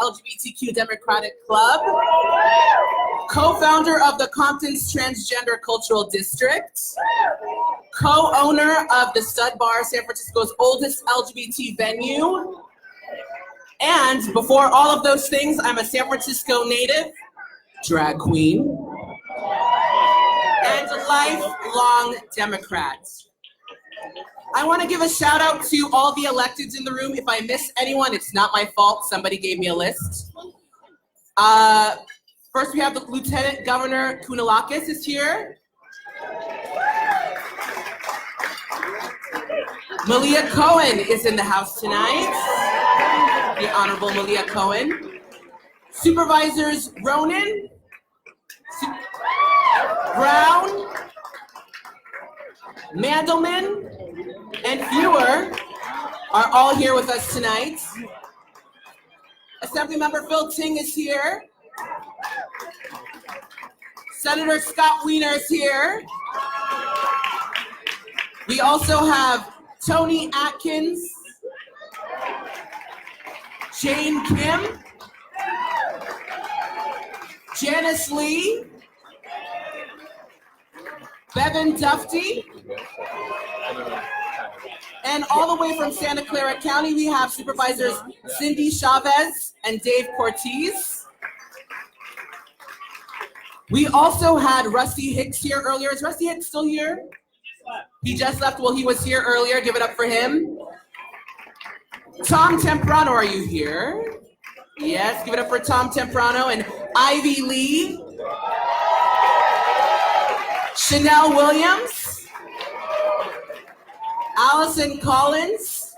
LGBTQ Democratic Club, co-founder of the Compton's Transgender Cultural District, co-owner of the Stud Bar, San Francisco's oldest LGBT venue, and before all of those things, I'm a San Francisco native, drag queen, and a lifelong Democrat. I want to give a shout out to all the electeds in the room. If I miss anyone, it's not my fault. Somebody gave me a list. First, we have the Lieutenant Governor Kounalakis is here. Malia Cohen is in the house tonight. The Honorable Malia Cohen. Supervisors Ronan, Brown, Mandelman, and Fewer are all here with us tonight. Assemblymember Phil Ting is here. Senator Scott Wiener is here. We also have Tony Atkins, Jane Kim, Janice Lee, Bevan Dufty, and all the way from Santa Clara County, we have Supervisors Cindy Chavez and Dave Cortez. We also had Rusty Hicks here earlier. Is Rusty Hicks still here? He just left. Well, he was here earlier. Give it up for him. Tom Temprano, are you here? Yes, give it up for Tom Temprano and Ivy Lee. Chanel Williams. Allison Collins.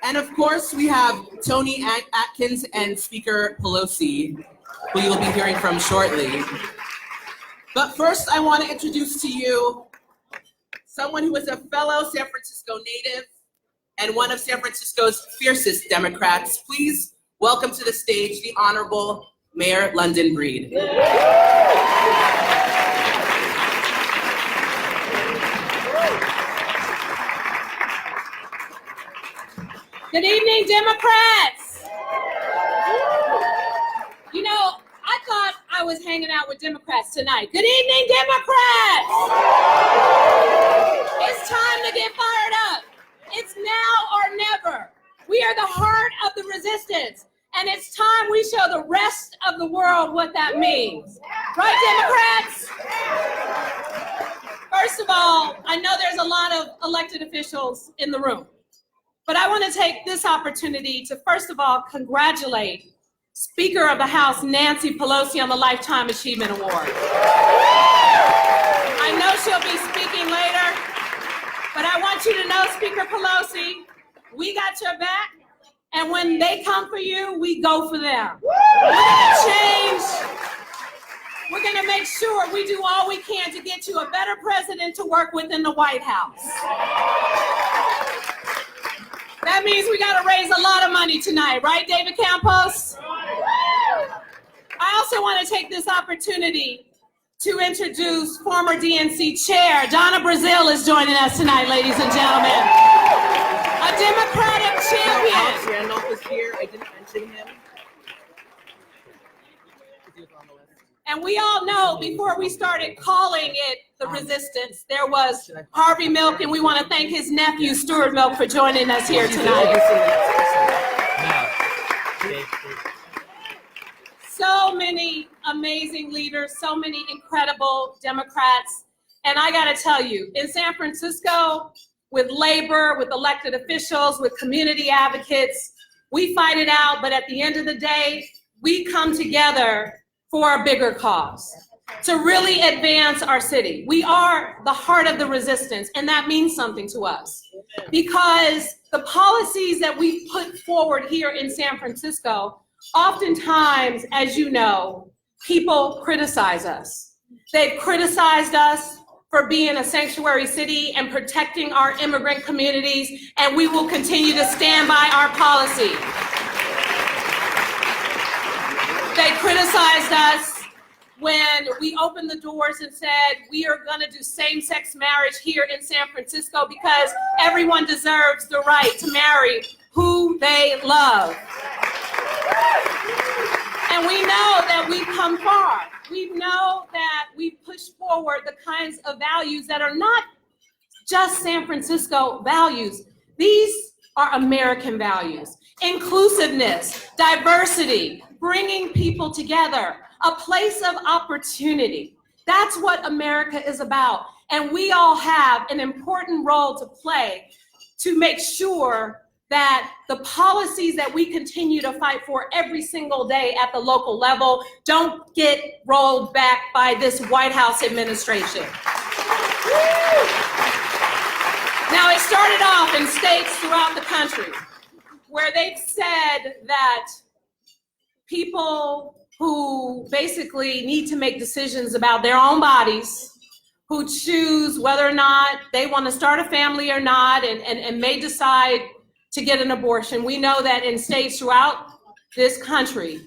And of course, we have Tony Atkins and Speaker Pelosi, who you'll be hearing from shortly. But first, I want to introduce to you someone who is a fellow San Francisco native and one of San Francisco's fiercest Democrats. Please welcome to the stage the Honorable Mayor London Breed. Good evening, Democrats. You know, I thought I was hanging out with Democrats tonight. Good evening, Democrats. It's time to get fired up. It's now or never. We are the heart of the resistance, and it's time we show the rest of the world what that means. Right, Democrats? First of all, I know there's a lot of elected officials in the room, but I want to take this opportunity to, first of all, congratulate Speaker of the House, Nancy Pelosi, on the Lifetime Achievement Award. I know she'll be speaking later, but I want you to know, Speaker Pelosi, we got your back, and when they come for you, we go for them. We're gonna change. We're gonna make sure we do all we can to get you a better president to work with in the White House. That means we gotta raise a lot of money tonight, right, David Campos? I also want to take this opportunity to introduce former DNC Chair Donna Brazile is joining us tonight, ladies and gentlemen. A Democratic champion. Alex Randolph is here. I didn't mention him. And we all know before we started calling it the resistance, there was Harvey Milk, and we want to thank his nephew, Stuart Milk, for joining us here tonight. So many amazing leaders, so many incredible Democrats. And I got to tell you, in San Francisco, with labor, with elected officials, with community advocates, we fight it out, but at the end of the day, we come together for a bigger cause, to really advance our city. We are the heart of the resistance, and that means something to us, because the policies that we put forward here in San Francisco, oftentimes, as you know, people criticize us. They've criticized us for being a sanctuary city and protecting our immigrant communities, and we will continue to stand by our policy. They criticized us when we opened the doors and said we are going to do same-sex marriage here in San Francisco because everyone deserves the right to marry who they love. we've come far. We know that we've pushed forward the kinds of values that are not just San Francisco values. These are American values. Inclusiveness, diversity, bringing people together, a place of opportunity. That's what America is about. And we all have an important role to play to make sure that the policies that we continue to fight for every single day at the local level don't get rolled back by this White House administration. Now, it started off in states throughout the country where they've said that people who basically need to make decisions about their own bodies, who choose whether or not they want to start a family or not, and may decide to get an abortion. We know that in states throughout this country,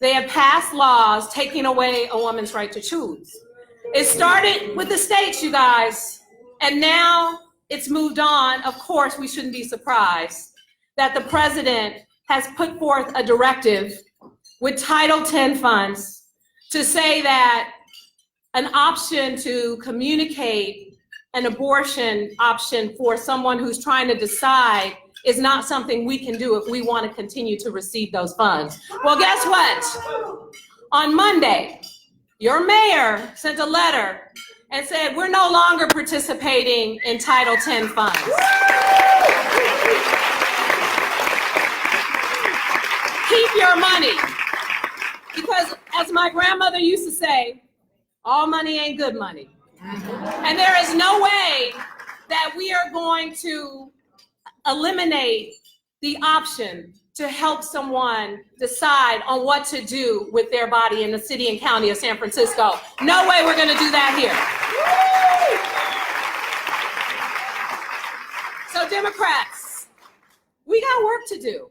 they have passed laws taking away a woman's right to choose. It started with the states, you guys, and now it's moved on. Of course, we shouldn't be surprised that the president has put forth a directive with Title X funds to say that an option to communicate an abortion option for someone who's trying to decide is not something we can do if we want to continue to receive those funds. Well, guess what? On Monday, your mayor sent a letter and said, we're no longer participating in Title X funds. Keep your money. Because as my grandmother used to say, all money ain't good money. And there is no way that we are going to eliminate the option to help someone decide on what to do with their body in the city and county of San Francisco. No way we're going to do that here. So Democrats, we got work to do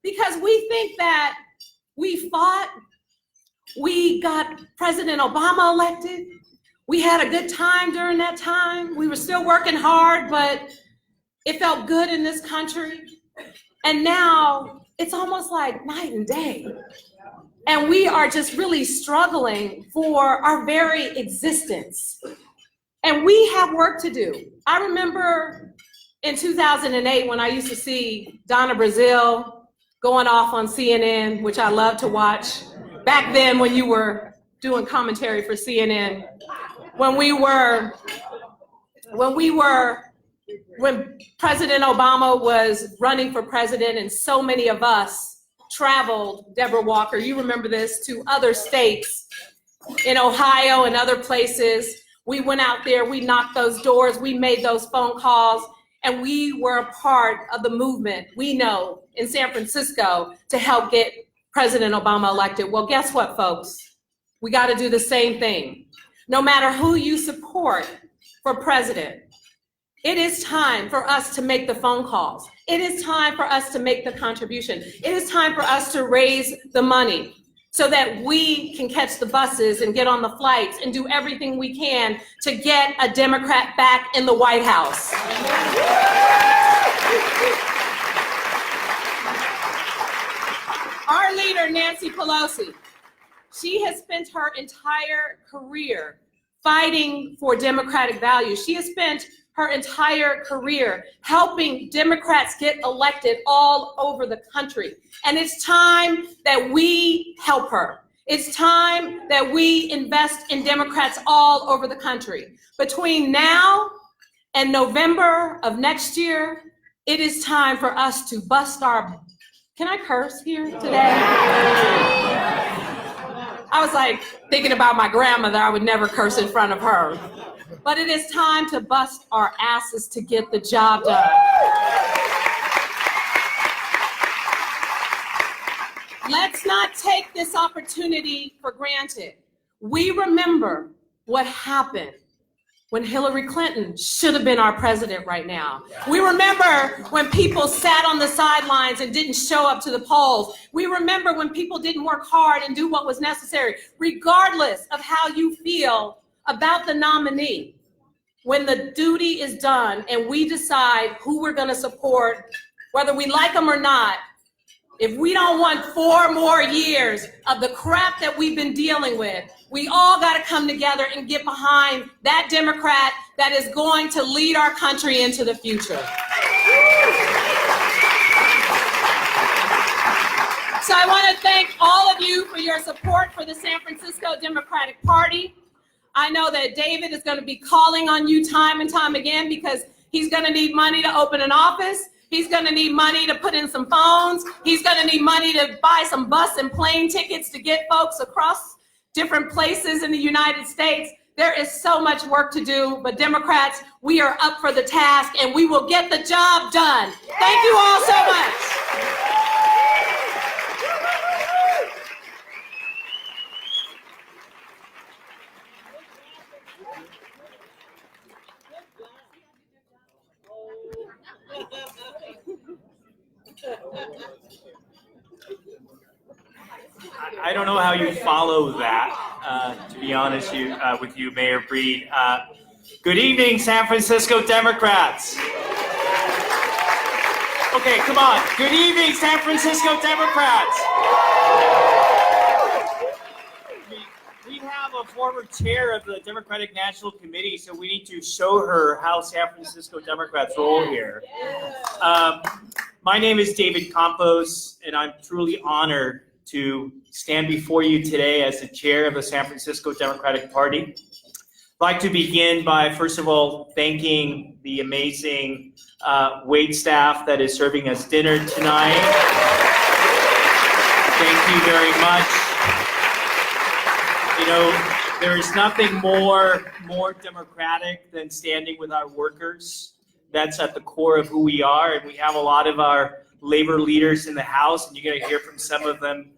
because we think that we fought, we got President Obama elected, we had a good time during that time, we were still working hard, but it felt good in this country. And now it's almost like night and day. And we are just really struggling for our very existence. And we have work to do. I remember in 2008 when I used to see Donna Brazile going off on CNN, which I love to watch. Back then when you were doing commentary for CNN, when President Obama was running for president and so many of us traveled, Deborah Walker, you remember this, to other states in Ohio and other places. We went out there, we knocked those doors, we made those phone calls, and we were a part of the movement, we know, in San Francisco to help get President Obama elected. Well, guess what, folks? We got to do the same thing. No matter who you support for president, it is time for us to make the phone calls. It is time for us to make the contribution. It is time for us to raise the money so that we can catch the buses and get on the flights and do everything we can to get a Democrat back in the White House. Our leader, Nancy Pelosi, she has spent her entire career fighting for democratic values. She has spent her entire career helping Democrats get elected all over the country. And it's time that we help her. It's time that we invest in Democrats all over the country. Between now and November of next year, it is time for us to bust our... Can I curse here today? I was like thinking about my grandmother. I would never curse in front of her. But it is time to bust our asses to get the job done. Let's not take this opportunity for granted. We remember what happened when Hillary Clinton should have been our president right now. We remember when people sat on the sidelines and didn't show up to the polls. We remember when people didn't work hard and do what was necessary, regardless of how you feel about the nominee. When the duty is done and we decide who we're going to support, whether we like them or not, If we don't want 4 more years of the crap that we've been dealing with, we all got to come together and get behind that Democrat that is going to lead our country into the future. So I want to thank all of you for your support for the San Francisco Democratic Party. I know that David is going to be calling on you time and time again because he's going to need money to open an office. He's going to need money to put in some phones. He's going to need money to buy some bus and plane tickets to get folks across different places in the United States. There is so much work to do, but Democrats, we are up for the task and we will get the job done. Thank you all so much. I don't know how you follow that, to be honest with you, Mayor Breed. Good evening, San Francisco Democrats. Okay, come on. Good evening, San Francisco Democrats. We have a former chair of the Democratic National Committee, so we need to show her how San Francisco Democrats roll here. My name is David Campos, and I'm truly honored to stand before you today as the chair of the San Francisco Democratic Party. I'd like to begin by, first of all, thanking the amazing wait staff that is serving us dinner tonight. Thank you very much. You know, there is nothing more democratic than standing with our workers. That's at the core of who we are, and we have a lot of our labor leaders in the House, and you're going to hear from some of them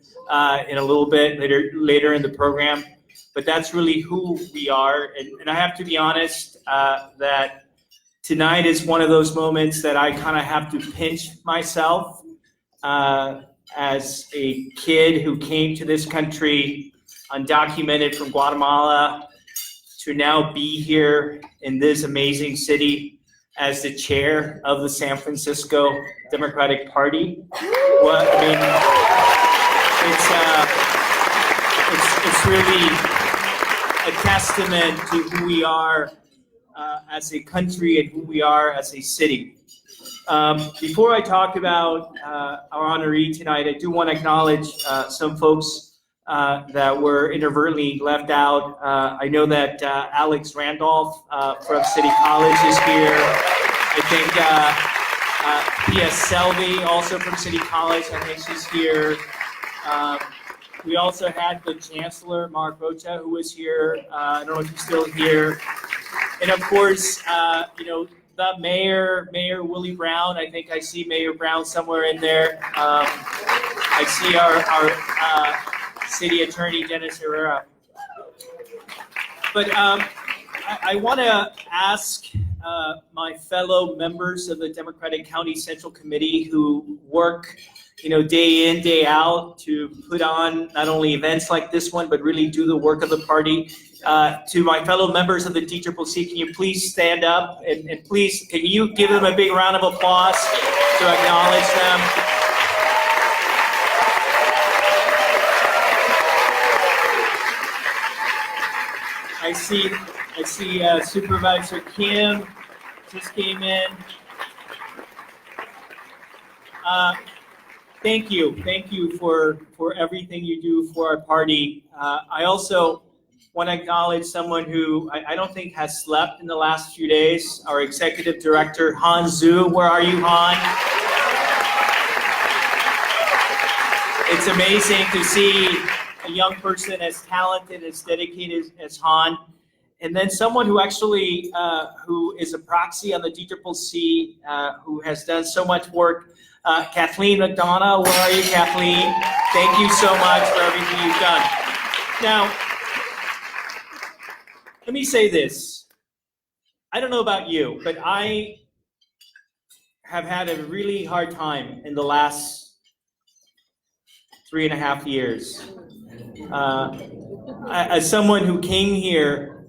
in a little bit later in the program. But that's really who we are, and I have to be honest that tonight is one of those moments that I kind of have to pinch myself as a kid who came to this country undocumented from Guatemala to now be here in this amazing city as the chair of the San Francisco Democratic Party. Well, I mean, it's really a testament to who we are as a country and who we are as a city. Before I talk about our honoree tonight, I do want to acknowledge some folks that were inadvertently left out. I know that Alex Randolph from City College is here. I think P.S. Selby, also from City College, I think she's here. We also had the Chancellor, Mark Rocha, who was here. I don't know if he's still here. And of course, you know, the Mayor Willie Brown. I think I see Mayor Brown somewhere in there. I see our City Attorney, Dennis Herrera. But I want to ask my fellow members of the Democratic County Central Committee who work, you know, day in, day out to put on not only events like this one, but really do the work of the party. To my fellow members of the DCCC, can you please stand up and please, can you give them a big round of applause to acknowledge them? I see Supervisor Kim just came in. Thank you for everything you do for our party. I also want to acknowledge someone who I don't think has slept in the last few days, our Executive Director, Han Zhu. Where are you, Han? It's amazing to see a young person as talented, as dedicated as Han. And then someone who actually, who is a proxy on the DCCC, who has done so much work, Kathleen McDonough. Where are you, Kathleen? Thank you so much for everything you've done. Now, let me say this. I don't know about you, but I have had a really hard time in the last 3.5 years. As someone who came here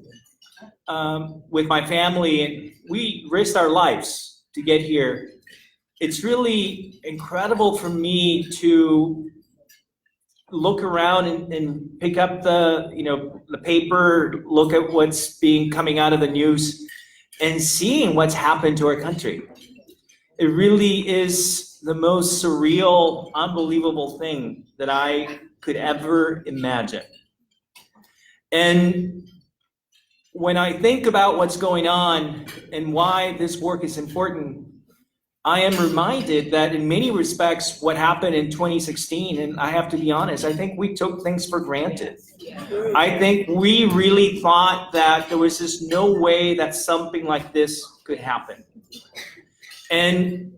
with my family, and we risked our lives to get here. it's really incredible for me to look around and pick up the paper, look at what's coming out of the news, and seeing what's happened to our country. It really is the most surreal, unbelievable thing that I could ever imagine. And when I think about what's going on and why this work is important, I am reminded that in many respects, what happened in 2016, and I have to be honest, I think we took things for granted. I think we really thought that there was just no way that something like this could happen. And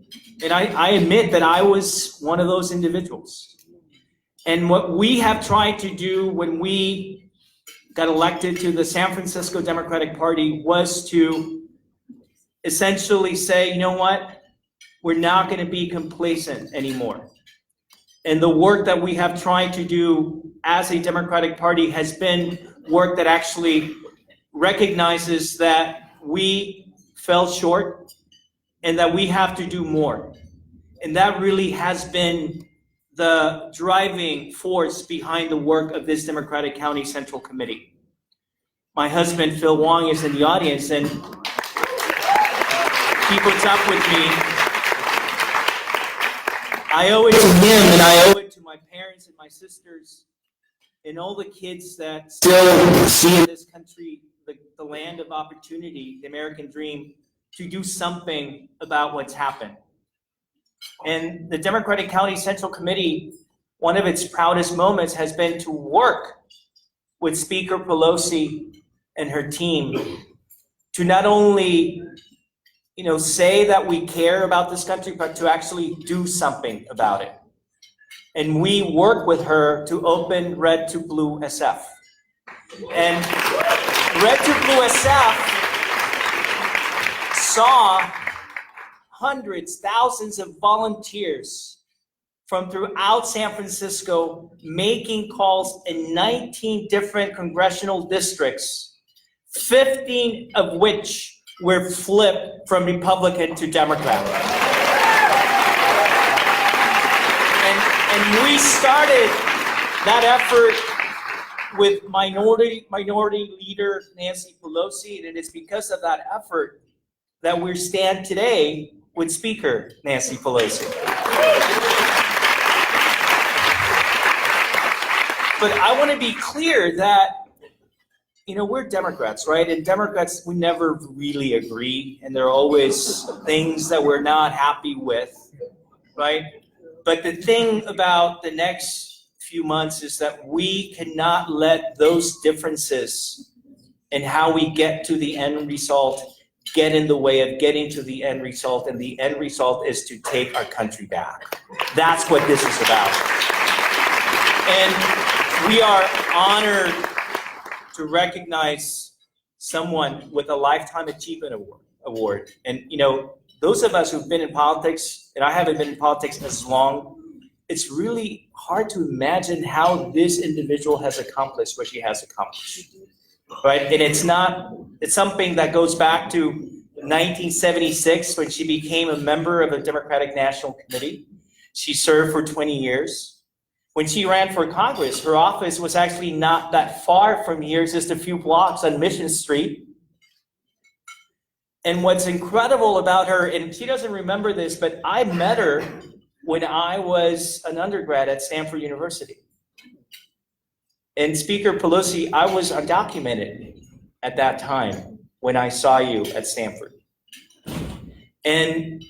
I admit that I was one of those individuals. And what we have tried to do when we got elected to the San Francisco Democratic Party was to essentially say, you know what? We're not going to be complacent anymore. And the work that we have tried to do as a Democratic Party has been work that actually recognizes that we fell short and that we have to do more. And that really has been the driving force behind the work of this Democratic County Central Committee. My husband, Phil Wong, is in the audience, and he puts up with me. I owe it to him, and I owe it to my parents and my sisters and all the kids that still see in this country the land of opportunity, the American dream, to do something about what's happened. And the Democratic County Central Committee, one of its proudest moments has been to work with Speaker Pelosi and her team to not only say that we care about this country, but to actually do something about it. And we work with her to open Red to Blue SF. And Red to Blue SF saw hundreds, thousands of volunteers from throughout San Francisco making calls in 19 different congressional districts, 15 of which were flipped from Republican to Democrat. And we started that effort with Minority Leader Nancy Pelosi, and it is because of that effort that we stand today with Speaker Nancy Pelosi. But I want to be clear that we're Democrats, right? And Democrats, we never really agree, and there are always things that we're not happy with, right? But the thing about the next few months is that we cannot let those differences in how we get to the end result get in the way of getting to the end result, and the end result is to take our country back. That's what this is about. And we are honored to recognize someone with a Lifetime Achievement Award. And those of us who've been in politics, and I haven't been in politics as long, it's really hard to imagine how this individual has accomplished what she has accomplished, right? And it's something that goes back to 1976 when she became a member of the Democratic National Committee. She served for 20 years. When she ran for Congress, her office was actually not that far from here, just a few blocks on Mission Street. And what's incredible about her, and she doesn't remember this, but I met her when I was an undergrad at Stanford University. And Speaker Pelosi, I was undocumented at that time when I saw you at Stanford. And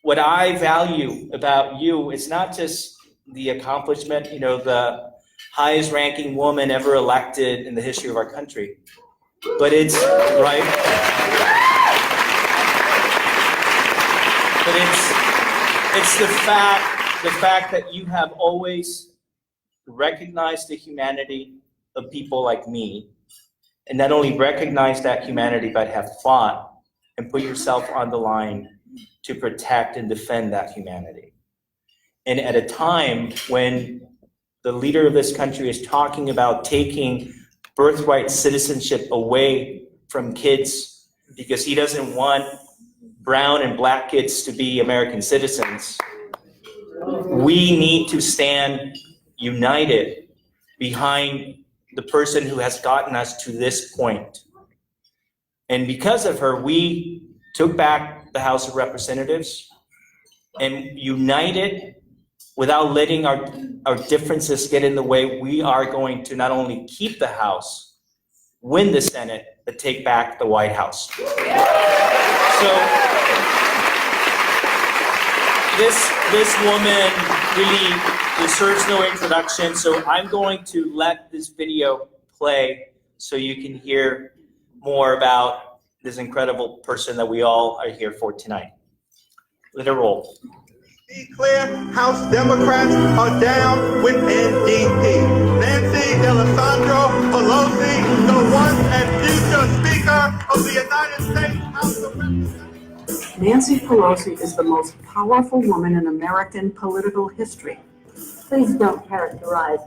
what I value about you is not just the accomplishment, the highest ranking woman ever elected in the history of our country, but it's, right? But it's the fact that you have always recognized the humanity of people like me, and not only recognized that humanity, but have fought and put yourself on the line to protect and defend that humanity. And at a time when the leader of this country is talking about taking birthright citizenship away from kids because he doesn't want brown and black kids to be American citizens, we need to stand united behind the person who has gotten us to this point. And because of her, we took back the House of Representatives and united without letting our differences get in the way. We are going to not only keep the House, win the Senate, but take back the White House. So this woman really deserves no introduction, so I'm going to let this video play so you can hear more about this incredible person that we all are here for tonight. Let it roll. Be clear, House Democrats are down with NDP. Nancy Alessandro Pelosi, the one and future Speaker of the United States House of Representatives. Nancy Pelosi is the most powerful woman in American political history. Please don't characterize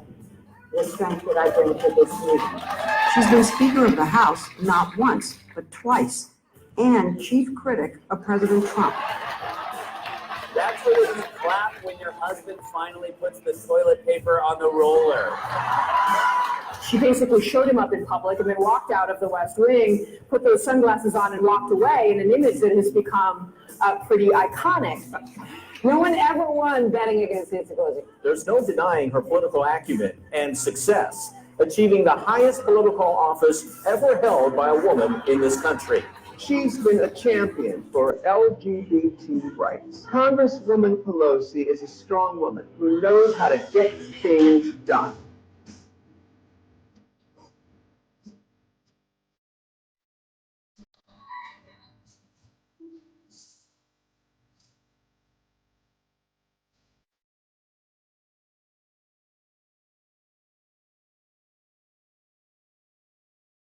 the strength that I bring to this meeting. She's been Speaker of the House not once, but twice, and chief critic of President Trump. That's what you clap when your husband finally puts the toilet paper on the roller. She basically showed him up in public and then walked out of the West Wing, put those sunglasses on and walked away in an image that has become pretty iconic. No one ever won betting against Nancy Pelosi. There's no denying her political acumen and success, achieving the highest political office ever held by a woman in this country. She's been a champion for LGBT rights. Congresswoman Pelosi is a strong woman who knows how to get things done.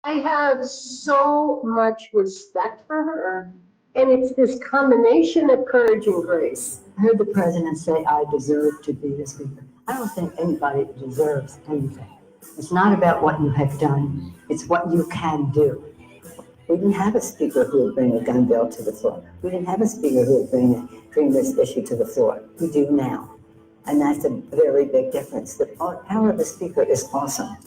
I have so much respect for her, and it's this combination of courage and grace. I heard the president say, I deserve to be the speaker. I don't think anybody deserves anything. It's not about what you have done, it's what you can do. We didn't have a speaker who would bring a gun bill to the floor. We didn't have a speaker who would bring this issue to the floor. We do now. And that's a very big difference. The power of the speaker is awesome.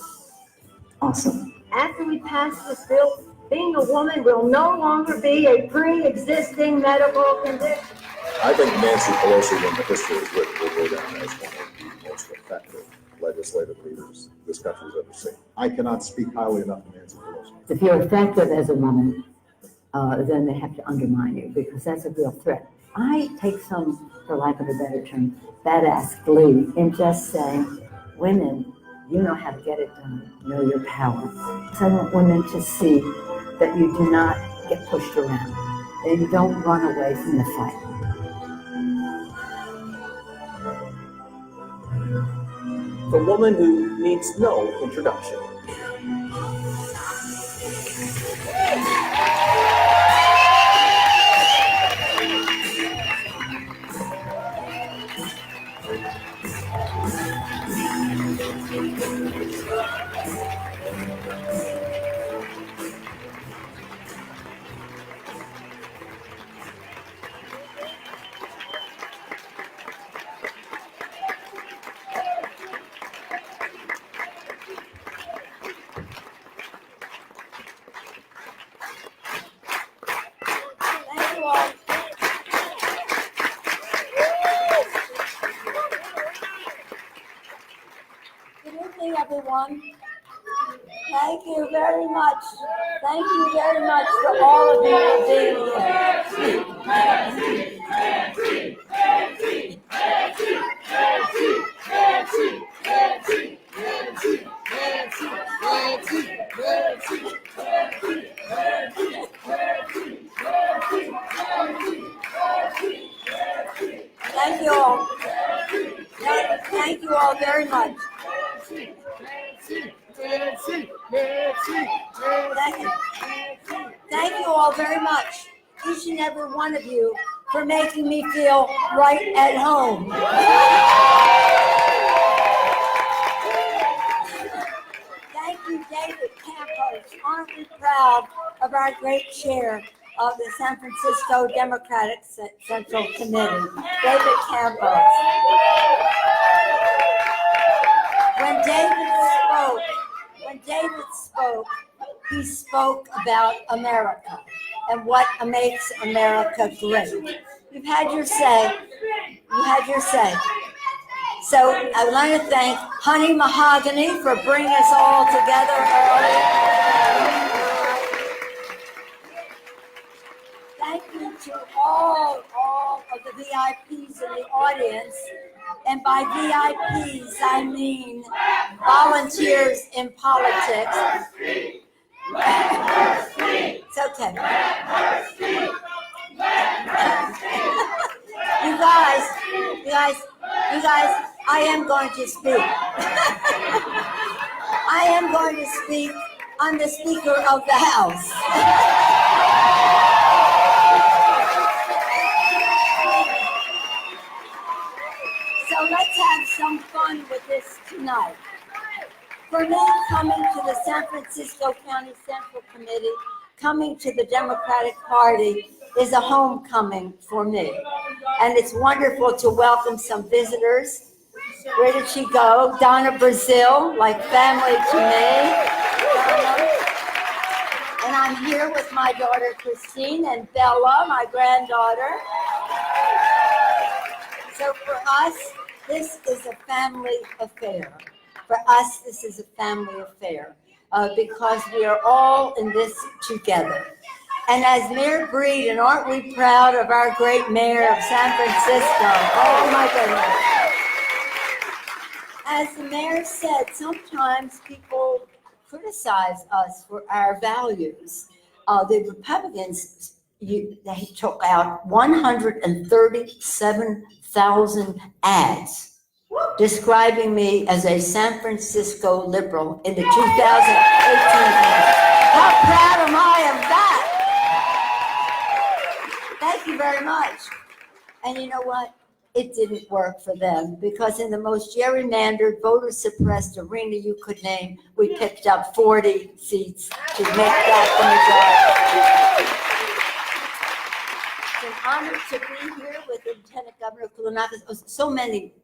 Awesome. After we pass this bill, being a woman will no longer be a pre-existing medical condition. I think Nancy Pelosi, when the history is written, will go down as one of the most effective legislative leaders this country's ever seen. I cannot speak highly enough of Nancy Pelosi. If you're effective as a woman, then they have to undermine you because that's a real threat. I take some, for lack of a better term, badass glee in just saying, women, you know how to get it done, know your power. So I want women to see that you do not get pushed around, that you don't run away from the fight. The woman who needs no introduction. Everyone. Thank you very much. Thank you very much for all of you for being here. Thank you all. Thank you all very much. Thank you all very much, each and every one of you, for making me feel right at home. Thank you, David Campos. Aren't we proud of our great chair of the San Francisco Democratic Central Committee, David Campos. When David spoke, he spoke about America and what makes America great. You've had your say. You had your say. So I want to thank Honey Mahogany for bringing us all together early. Thank you to all of the VIPs in the audience. And by VIPs, I mean volunteers in politics. It's okay. You guys, I am going to speak. I am going to speak. I'm the Speaker of the House. So let's have some fun with this tonight. For me, coming to the San Francisco County Central Committee, coming to the Democratic Party is a homecoming for me. And it's wonderful to welcome some visitors. Where did she go? Donna Brazil, like family to me. Donna. And I'm here with my daughter Christine and Bella, my granddaughter. So for us, this is a family affair. For us, this is a family affair because we are all in this together. And as Mayor Breed, and aren't we proud of our great mayor of San Francisco? Oh my goodness. As the mayor said, sometimes people criticize us for our values. The Republicans, they took out 137,000 ads describing me as a San Francisco liberal in the 2018 election. How proud am I of that? Thank you very much. And you know what? It didn't work for them because in the most gerrymandered, voter suppressed arena you could name, we picked up 40 seats to make that the majority. It's an honor to be here with Lieutenant Governor Koulounakis. So many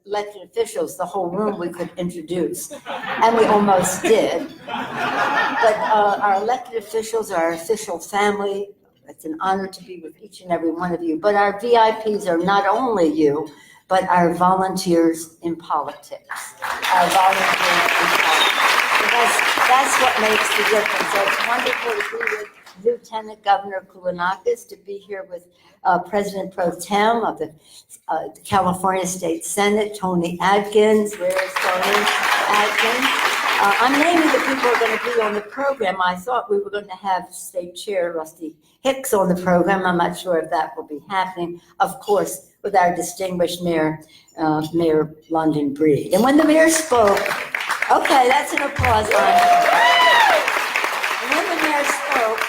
elected officials, the whole room we could introduce, and we almost did. But our elected officials are our official family. It's an honor to be with each and every one of you. But our VIPs are not only you, but our volunteers in politics. Our volunteers in politics. Because that's what makes the difference. So it's wonderful to be with Lieutenant Governor Koulounakis, to be here with President Pro Tem of the California State Senate, Tony Adkins. Where is Tony Adkins? I'm naming the people who are going to be on the program. I thought we were going to have State Chair Rusty Hicks on the program. I'm not sure if that will be happening. Of course, with our distinguished Mayor, Mayor London Breed. And when the mayor spoke, okay, that's an applause on him. And when the mayor spoke,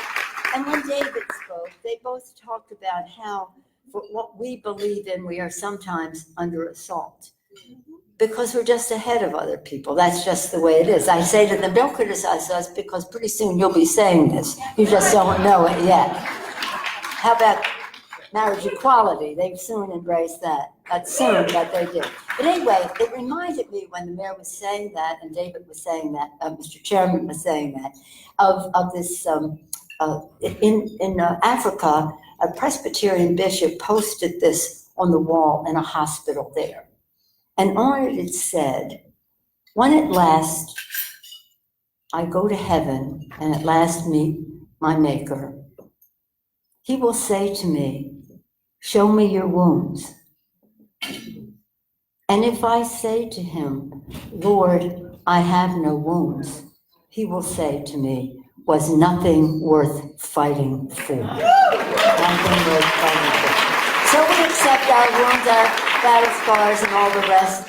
and when David spoke, they both talked about how, for what we believe in, we are sometimes under assault. Because we're just ahead of other people. That's just the way it is. I say to them, don't criticize us because pretty soon you'll be saying this. You just don't know it yet. How about marriage equality? They've soon embraced that. Not soon, but they did. But anyway, it reminded me when the mayor was saying that, and David was saying that, Mr. Chairman was saying that, of this, in Africa, a Presbyterian bishop posted this on the wall in a hospital there. And on it said, when at last I go to heaven and at last meet my maker, he will say to me, show me your wounds. And if I say to him, Lord, I have no wounds, he will say to me, was nothing worth fighting for. Nothing worth fighting for. So we accept our wounds, our battle scars, and all the rest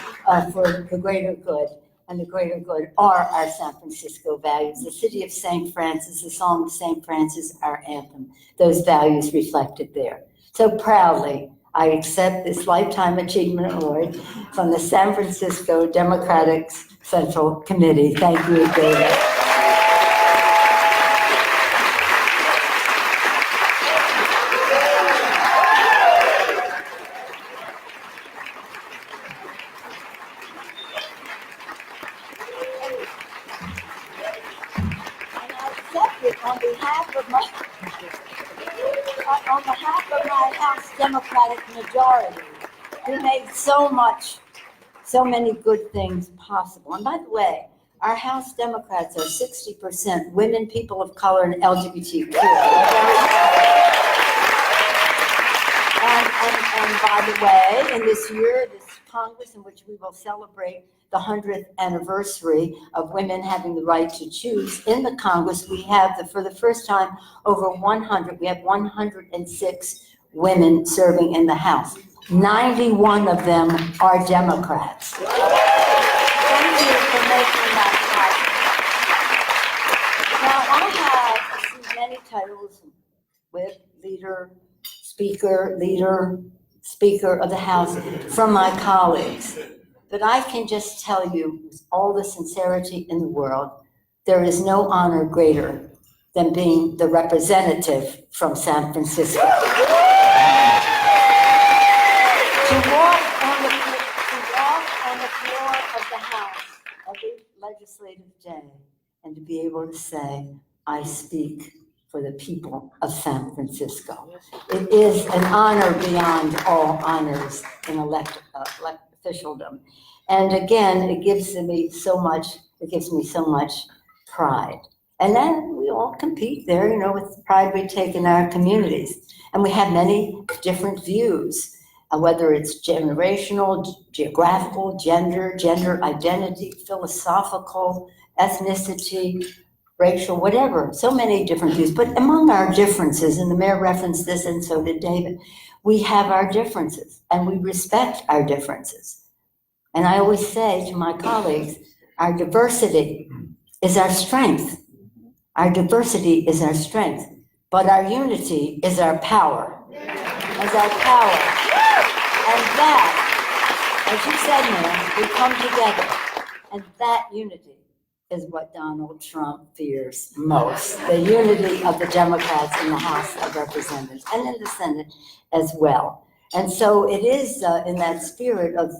for the greater good. And the greater good are our San Francisco values. The city of St. Francis, the song of St. Francis, our anthem. Those values reflected there. So proudly, I accept this Lifetime Achievement Award from the San Francisco Democratic Central Committee. Thank you, David. on behalf of my House Democratic majority, who made so many good things possible. And by the way, our House Democrats are 60% women, people of color, and LGBTQ. And by the way, in this year, this Congress in which we will celebrate the 100th anniversary of women having the right to choose, in the Congress, we have, for the first time, we have 106 women serving in the House. 91 of them are Democrats. Thank you for making that possible. Now, I have many titles with leader, speaker of the House from my colleagues. But I can just tell you, with all the sincerity in the world, there is no honor greater than being the representative from San Francisco. To walk on the floor of the House every legislative day and to be able to say, I speak for the people of San Francisco. It is an honor beyond all honors in officialdom. And again, it gives me so much pride. And then we all compete there, with the pride we take in our communities. And we have many different views, whether it's generational, geographical, gender identity, philosophical, ethnicity, racial, whatever, so many different views. But among our differences, and the mayor referenced this and so did David, we have our differences and we respect our differences. And I always say to my colleagues, our diversity is our strength. Our diversity is our strength, but our unity is our power. And that, as you said, Mayor, we come together. And that unity is what Donald Trump fears most, the unity of the Democrats in the House of Representatives and in the Senate as well. And so it is in that spirit of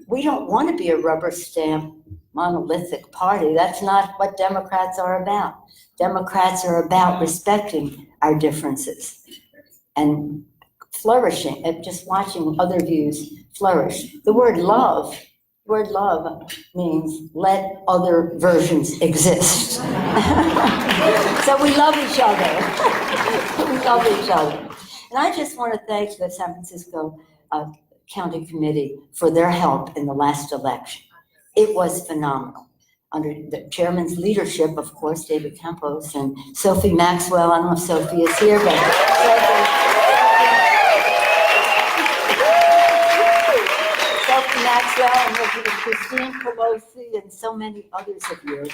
we don't want to be a rubber stamp monolithic party. That's not what Democrats are about. Democrats are about respecting our differences and flourishing, and just watching other views flourish. The word love means let other versions exist. So we love each other. And I just want to thank the San Francisco County Committee for their help in the last election. It was phenomenal. Under the chairman's leadership, of course, David Campos and Sophie Maxwell. I don't know if Sophie is here, but Sophie Maxwell and Christine Pelosi and so many others of you.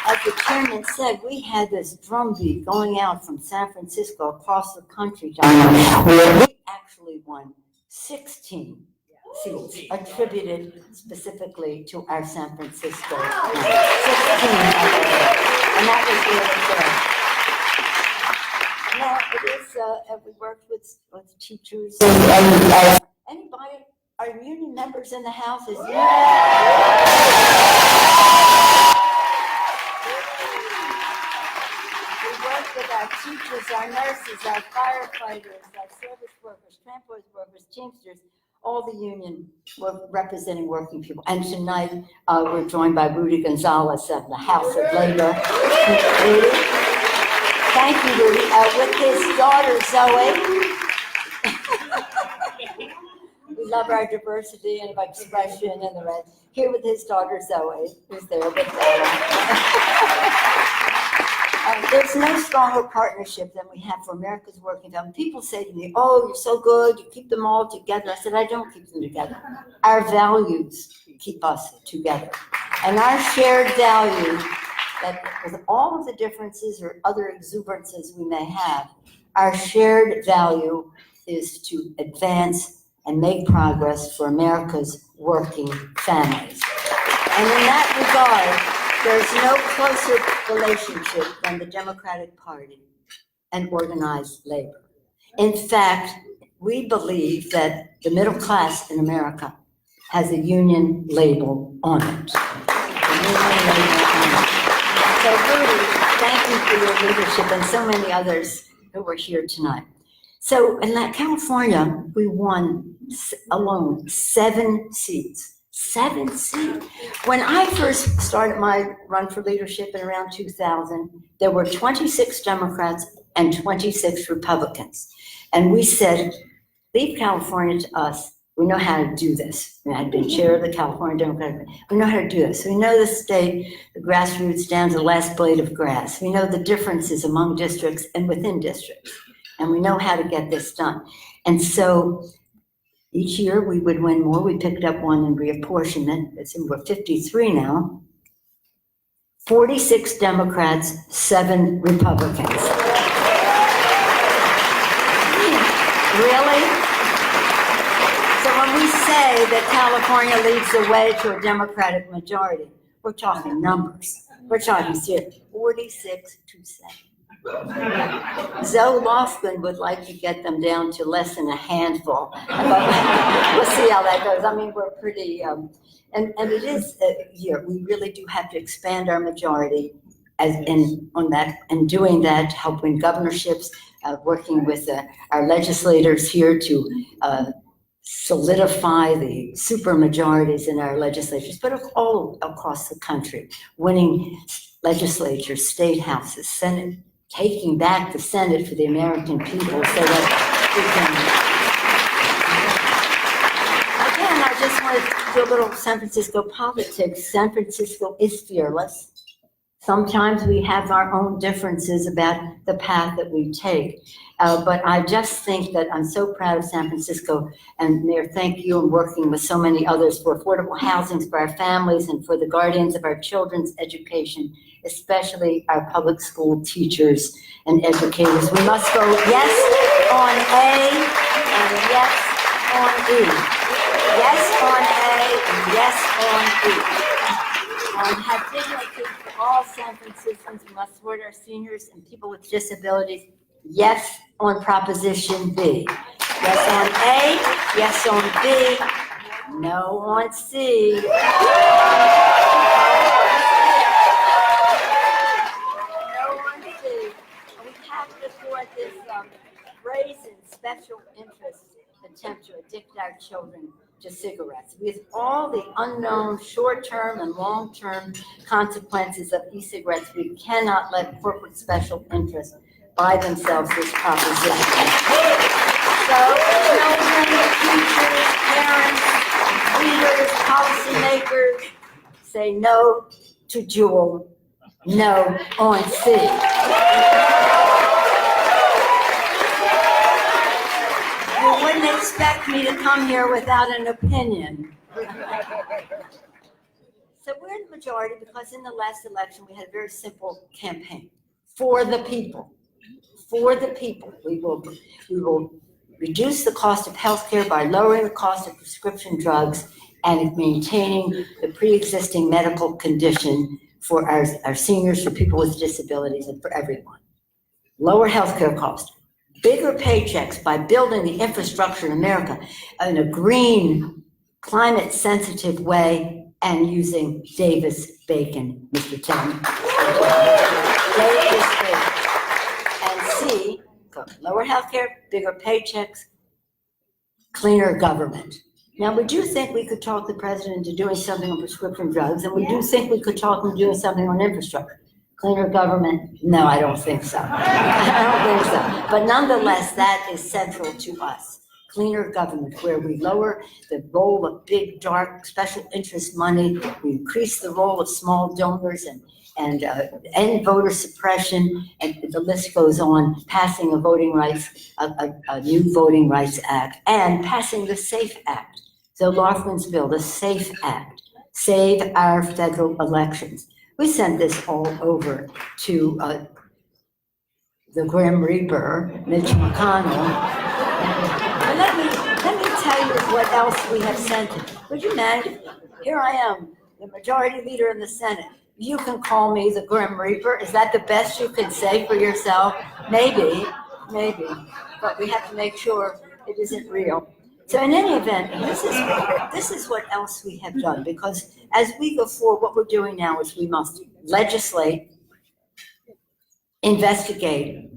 As the chairman said, we had this drumbeat going out from San Francisco across the country, where we actually won 16 seats attributed specifically to our San Francisco. 16 and that was really good. Now, it is, we worked with teachers and anybody, our union members in the House is with our teachers, our nurses, our firefighters, our service workers, transport workers, Teamsters, all the union representing working people. And tonight, we're joined by Rudy Gonzalez of the House of Labor. Rudy. Thank you, Rudy. With his daughter, Zoe. We love our diversity and of expression and the rest. Here with his daughter, Zoe, who's there with there's no stronger partnership than we have for America's working family. People say to me, oh, you're so good, you keep them all together. I said, I don't keep them together. Our values keep us together. And our shared value, that with all of the differences or other exuberances we may have, our shared value is to advance and make progress for America's working families. And in that regard, there's no closer relationship than the Democratic Party and organized labor. In fact, we believe that the middle class in America has a union label on it. So Rudy, thank you for your leadership and so many others who were here tonight. So in California, we won alone 7 seats. 7 seats. When I first started my run for leadership in around 2000, there were 26 Democrats and 26 Republicans. And we said, leave California to us. We know how to do this. I had been chair of the California Democratic. We know how to do this. We know the state, the grassroots down to the last blade of grass. We know the differences among districts and within districts. And we know how to get this done. And so each year we would win more. We picked up one in reapportionment. We're 53 now. 46 Democrats, 7 Republicans. Really? So when we say that California leads the way to a Democratic majority, we're talking numbers. We're talking 46 to 7. Zoe Lofgren would like to get them down to less than a handful. But we'll see how that goes. I mean, we're pretty, and it is here. We really do have to expand our majority and doing that, help win governorships, working with our legislators here to solidify the super majorities in our legislatures, but all across the country, winning legislatures, state houses, Senate, taking back the Senate for the American people so that we can. Again, I just wanted to do a little San Francisco politics. San Francisco is fearless. Sometimes we have our own differences about the path that we take. But I just think that I'm so proud of San Francisco, and Mayor, thank you, and working with so many others for affordable housing for our families and for the guardians of our children's education, especially our public school teachers and educators. We must vote yes on A and yes on E. Yes on A and yes on E. Have dignity for all San Franciscans. We must support our seniors and people with disabilities. Yes on Proposition B. Yes on A, yes on B, no on C. No on C. We have to support this brazen special interest attempt to addict our children to cigarettes. With all the unknown short-term and long-term consequences of e-cigarettes, we cannot let corporate special interests buy themselves this proposition. So, children, teachers, parents, leaders, policymakers, say no to Juul, no on C. You wouldn't expect me to come here without an opinion. So we're in the majority because in the last election we had a very simple campaign. For the people. For the people. We will reduce the cost of healthcare by lowering the cost of prescription drugs and maintaining the pre-existing medical condition for our seniors, for people with disabilities, and for everyone. Lower healthcare costs. Bigger paychecks by building the infrastructure in America in a green, climate-sensitive way and using Davis-Bacon, Mr. Tillman. Davis-Bacon. And C, lower healthcare, bigger paychecks, cleaner government. Now, we do think we could talk the president into doing something on prescription drugs, and we do think we could talk him into doing something on infrastructure. Cleaner government? No, I don't think so. I don't think so. But nonetheless, that is central to us. Cleaner government, where we lower the role of big, dark, special interest money, we increase the role of small donors and end voter suppression, and the list goes on, passing a new Voting Rights Act, and passing the SAFE Act. So Lofgren's bill, the SAFE Act, Save Our Federal Elections. We sent this all over to the Grim Reaper, Mitch McConnell. But let me tell you what else we have sent him. Would you mind? Here I am, the majority leader in the Senate. You can call me the Grim Reaper. Is that the best you can say for yourself? Maybe, but we have to make sure it isn't real. So in any event, this is what else we have done, because as we go forward, what we're doing now is we must legislate, investigate,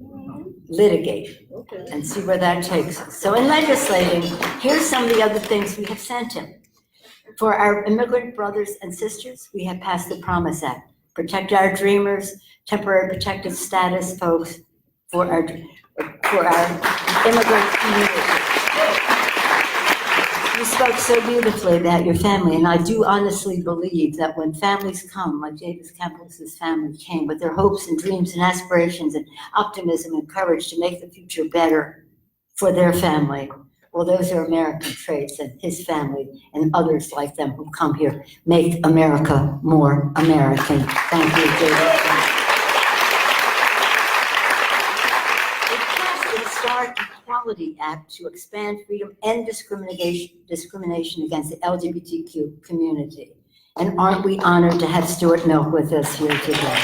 litigate, and see where that takes us. So in legislating, here's some of the other things we have sent him. For our immigrant brothers and sisters, we have passed the Promise Act. Protect our dreamers, temporary protected status folks for our immigrant community. You spoke so beautifully about your family, and I do honestly believe that when families come, like Davis Campos' family came, with their hopes and dreams and aspirations and optimism and courage to make the future better for their family, well, those are American traits, and his family and others like them who come here make America more American. Thank you, Davis. Historic Equality Act to expand freedom and discrimination against the LGBTQ community. And aren't we honored to have Stuart Milk with us here today?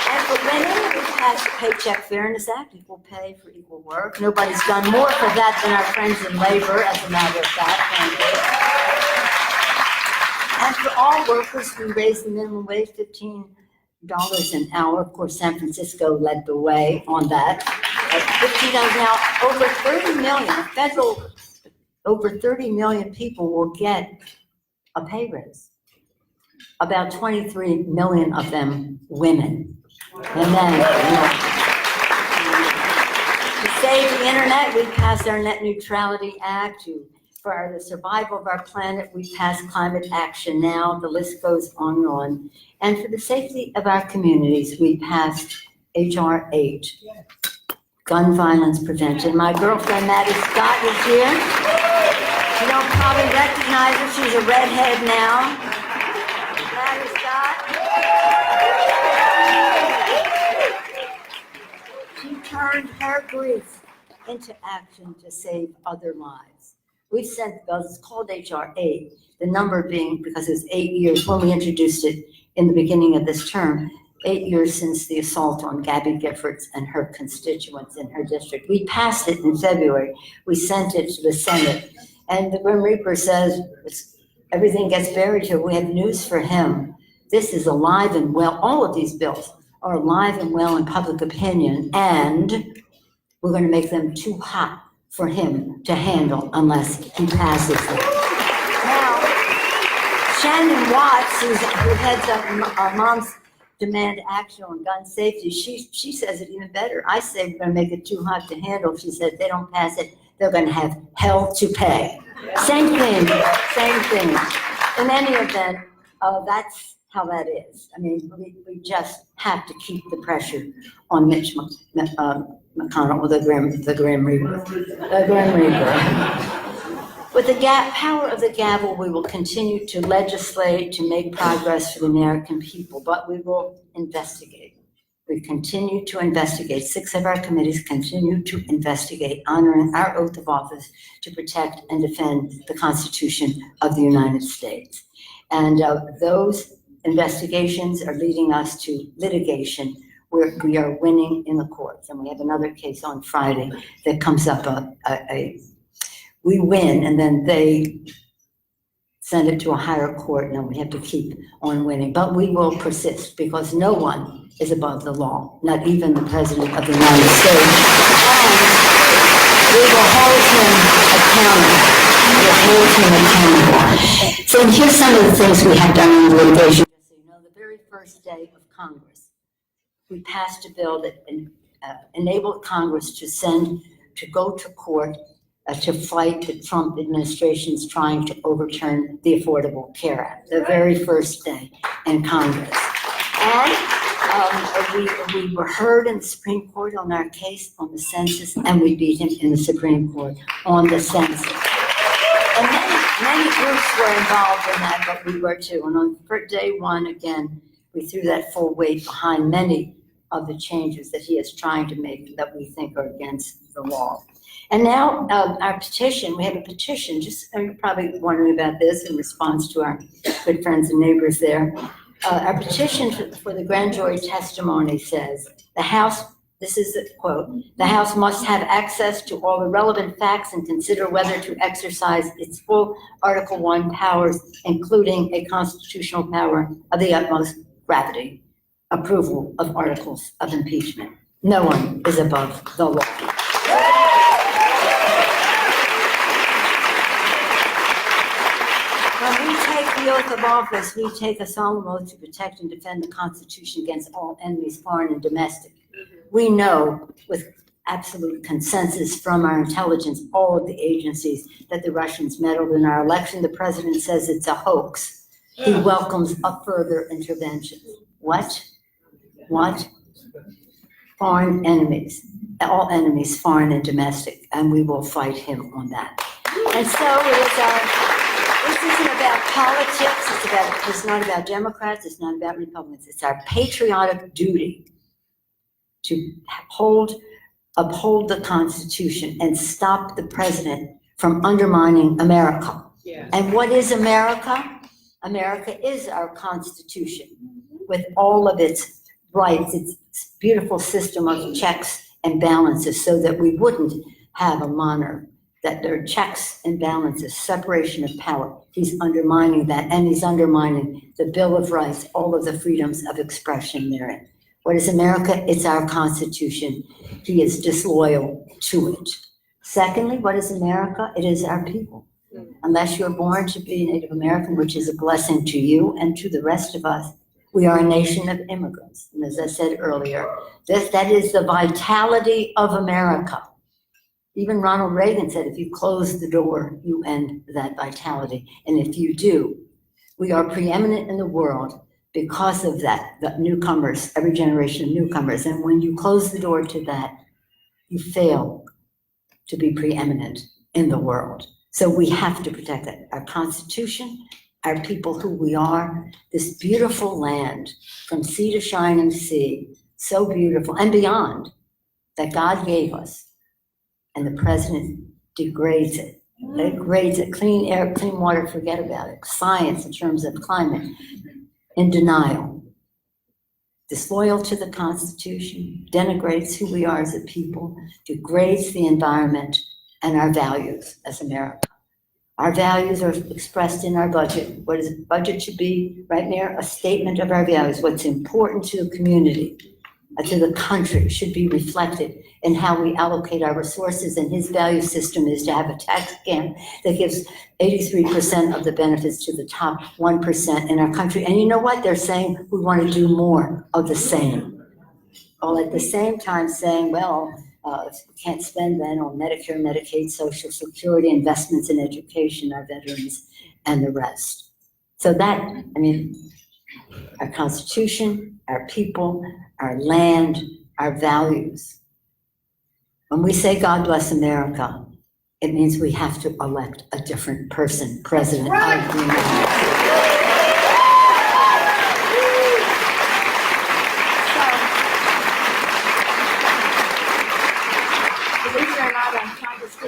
And for women, we passed the Paycheck Fairness Act, equal pay for equal work. Nobody's done more for that than our friends in labor, as a matter of fact. And for all workers, we raised the minimum wage $15 an hour. Of course, San Francisco led the way on that. $15 an hour, over 30 million people will get a pay raise. About 23 million of them women. And then, to save the internet, we passed our Net Neutrality Act. For the survival of our planet, we passed Climate Action Now. The list goes on and on. And for the safety of our communities, we passed H.R. 8, gun violence prevention. My girlfriend, Maddie Scott, is here. You don't probably recognize her. She's a redhead now. Maddie Scott. She turned her grief into action to save other lives. We've sent bills, it's called H.R. 8, the number being, because it's 8 years when we introduced it in the beginning of this term, 8 years since the assault on Gabby Giffords and her constituents in her district. We passed it in February. We sent it to the Senate. And the Grim Reaper says, everything gets buried here. We have news for him. This is alive and well. All of these bills are alive and well in public opinion, and we're going to make them too hot for him to handle unless he passes them. Now, Shannon Watts, who heads up Moms Demand Action on Gun Safety, she says it even better. I say we're going to make it too hot to handle. She said they don't pass it, they're going to have hell to pay. Same thing. In any event, that's how that is. I mean, we just have to keep the pressure on Mitch McConnell with the Grim Reaper. With the power of the gavel, we will continue to legislate, to make progress for the American people, but we will investigate. We continue to investigate. 6 of our committees continue to investigate, honoring our oath of office to protect and defend the Constitution of the United States. And those investigations are leading us to litigation where we are winning in the courts. And we have another case on Friday that comes up. We win, and then they send it to a higher court, and we have to keep on winning. But we will persist, because no one is above the law, not even the President of the United States. And we will hold him accountable. So here's some of the things we have done in litigation. Just so you know, the very first day of Congress, we passed a bill that enabled Congress to go to court to fight the Trump administration's trying to overturn the Affordable Care Act, the very first day in Congress. And we were heard in the Supreme Court on our case on the census, and we beat him in the Supreme Court on the census. And many groups were involved in that, but we were too. And on day one, again, we threw that full weight behind many of the changes that he is trying to make that we think are against the law. And now our petition, we have a petition, you're probably wondering about this in response to our good friends and neighbors there. Our petition for the grand jury testimony says, the House, this is a quote, the House must have access to all the relevant facts and consider whether to exercise its full Article I powers, including a constitutional power of the utmost gravity approval of articles of impeachment. No one is above the law. When we take the oath of office, we take a solemn oath to protect and defend the Constitution against all enemies, foreign and domestic. We know with absolute consensus from our intelligence, all of the agencies, that the Russians meddled in our election. The president says it's a hoax. He welcomes a further intervention. What? Foreign enemies, all enemies, foreign and domestic, and we will fight him on that. And so this isn't about politics, it's not about Democrats, it's not about Republicans. It's our patriotic duty to uphold the Constitution and stop the president from undermining America. Yeah. And what is America? America is our Constitution with all of its rights, its beautiful system of checks and balances, so that we wouldn't have a monarch, that there are checks and balances, separation of power. He's undermining that, and he's undermining the Bill of Rights, all of the freedoms of expression therein. What is America? It's our Constitution. He is disloyal to it. Secondly, what is America? It is our people. Unless you're born to be Native American, which is a blessing to you and to the rest of us, we are a nation of immigrants. And as I said earlier, that is the vitality of America. Even Ronald Reagan said, if you close the door, you end that vitality. And if you do, we are preeminent in the world because of that, the newcomers, every generation of newcomers. And when you close the door to that, you fail to be preeminent in the world. So we have to protect that. Our Constitution, our people, who we are, this beautiful land from sea to shining sea, so beautiful and beyond, that God gave us. And the president degrades it. Degrades it. Clean air, clean water, forget about it. Science in terms of climate, in denial. Disloyal to the Constitution, denigrates who we are as a people, degrades the environment and our values as America. Our values are expressed in our budget. What is it? Budget should be, right, Mayor? A statement of our values. What's important to the community, to the country, should be reflected in how we allocate our resources. And his value system is to have a tax scam that gives 83% of the benefits to the top 1% in our country. And you know what? They're saying we want to do more of the same. While at the same time saying, well, we can't spend then on Medicare, Medicaid, Social Security, investments in education, our veterans, and the rest. So that, I mean, our Constitution, our people, our land, our values. When we say God bless America, it means we have to elect a different person, president of the United States.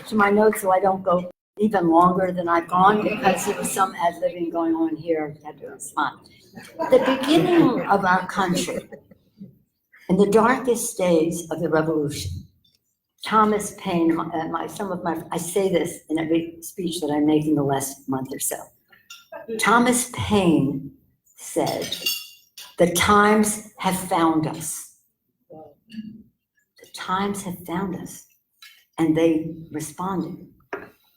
To my notes so I don't go even longer than I've gone, because there was some ad-libbing going on here. I had to respond. The beginning of our country, in the darkest days of the revolution, Thomas Paine, I say this in every speech that I make in the last month or so. Thomas Paine said, "The times have found us." The times have found us. And they responded.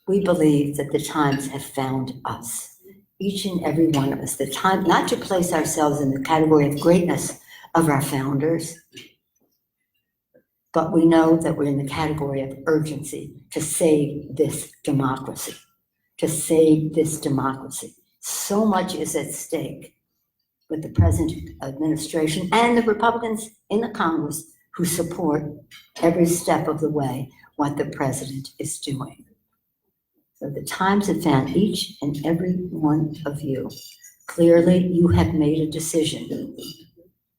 We believe that the times have found us, each and every one of us. The time, not to place ourselves in the category of greatness of our founders, but we know that we're in the category of urgency to save this democracy, to save this democracy. So much is at stake with the present administration and the Republicans in the Congress who support every step of the way what the president is doing. So the times have found each and every one of you. Clearly, you have made a decision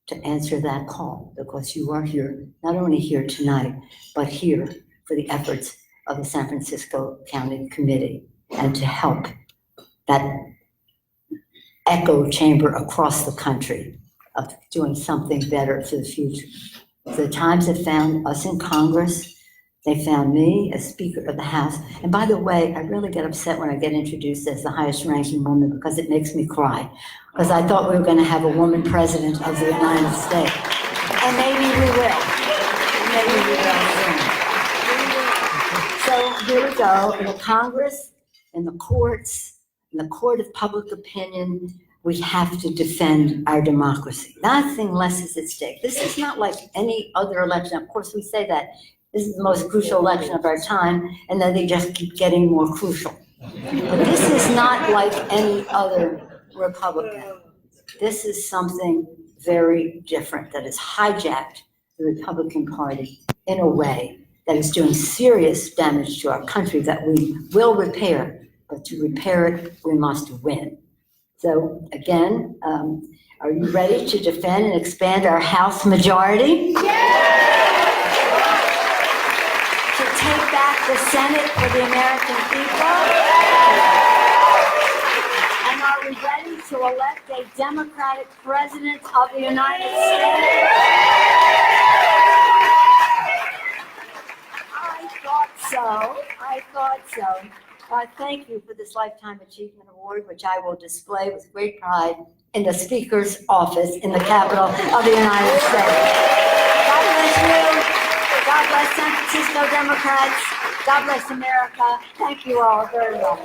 to answer that call, because you are here, not only here tonight, but here for the efforts of the San Francisco County Committee, and to help that echo chamber across the country of doing something better for the future. The times have found us in Congress They found me as Speaker of the House. And by the way, I really get upset when I get introduced as the highest ranking woman because it makes me cry. Because I thought we were going to have a woman president of the United States. And maybe we will. Maybe we will soon. So here we go. In the Congress, in the courts, in the court of public opinion, we have to defend our democracy. Nothing less is at stake. This is not like any other election. Of course, we say that. This is the most crucial election of our time, and then they just keep getting more crucial. But this is not like any other Republican. This is something very different that has hijacked the Republican Party in a way that is doing serious damage to our country that we will repair, but to repair it, we must win. So again, are you ready to defend and expand our House majority? To take back the Senate for the American people? And are we ready to elect a Democratic president of the United States? I thought so. Thank you for this Lifetime Achievement Award, which I will display with great pride in the Speaker's office in the Capitol of the United States. God bless you. God bless San Francisco Democrats. God bless America. Thank you all very much.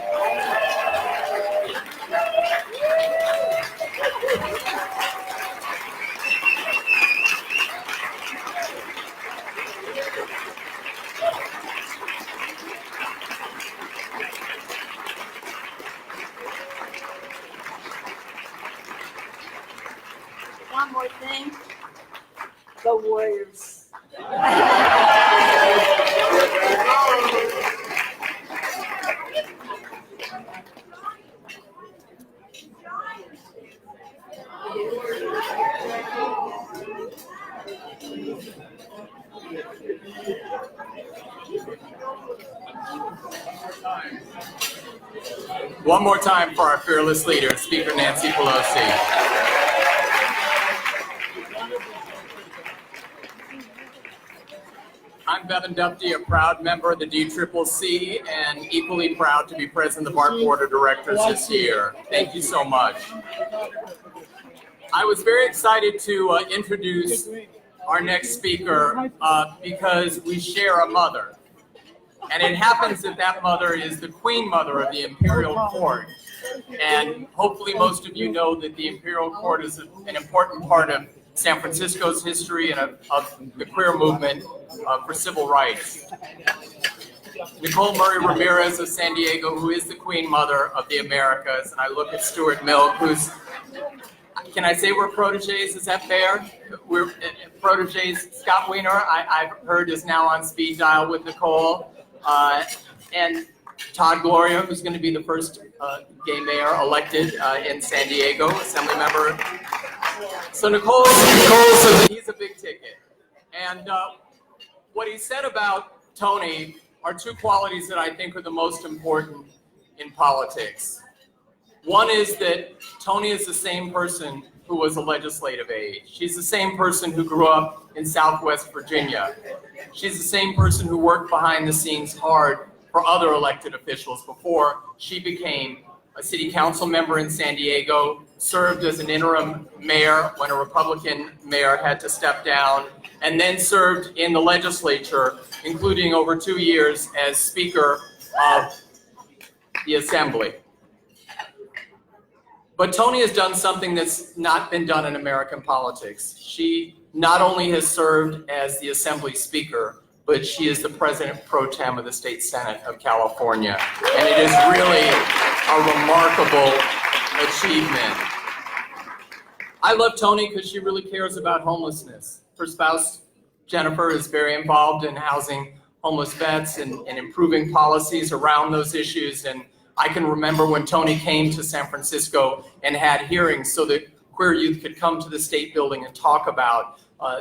One more thing. Go Warriors. One more time for our fearless leader, Speaker Nancy Pelosi. I'm Bevan Dufty, a proud member of the DCCC and equally proud to be president of the BART Board of Directors this year. Thank you so much. I was very excited to introduce our next speaker because we share a mother. And it happens that that mother is the Queen Mother of the Imperial Court. And hopefully most of you know that the Imperial Court is an important part of San Francisco's history and of the queer movement for civil rights. Nicole Murray Ramirez of San Diego, who is the Queen Mother of the Americas, and I look at Stuart Milk, who's, can I say we're proteges, is that fair? We're proteges. Scott Wiener, I've heard, is now on speed dial with Nicole, and Todd Gloria, who's going to be the first gay mayor elected in San Diego, assembly member. So Nicole says that he's a big ticket. And what he said about Tony are two qualities that I think are the most important in politics. One is that Tony is the same person who was a legislative aide. She's the same person who grew up in Southwest Virginia. She's the same person who worked behind the scenes hard for other elected officials before she became a city council member in San Diego, served as an interim mayor when a Republican mayor had to step down, and then served in the legislature, including over 2 years as Speaker of the Assembly. But Tony has done something that's not been done in American politics. She not only has served as the Assembly Speaker, but she is the President Pro Tem of the State Senate of California. And it is really a remarkable achievement. I love Tony because she really cares about homelessness. Her spouse, Jennifer, is very involved in housing homeless vets and improving policies around those issues. And I can remember when Tony came to San Francisco and had hearings so that queer youth could come to the State Building and talk about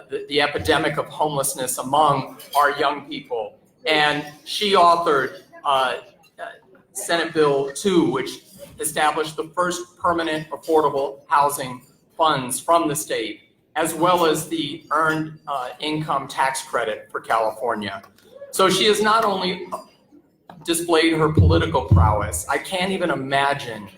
the epidemic of homelessness among our young people. And she authored Senate Bill 2, which established the first permanent affordable housing funds from the state, as well as the earned income tax credit for California. So she has not only displayed her political prowess, I can't even imagine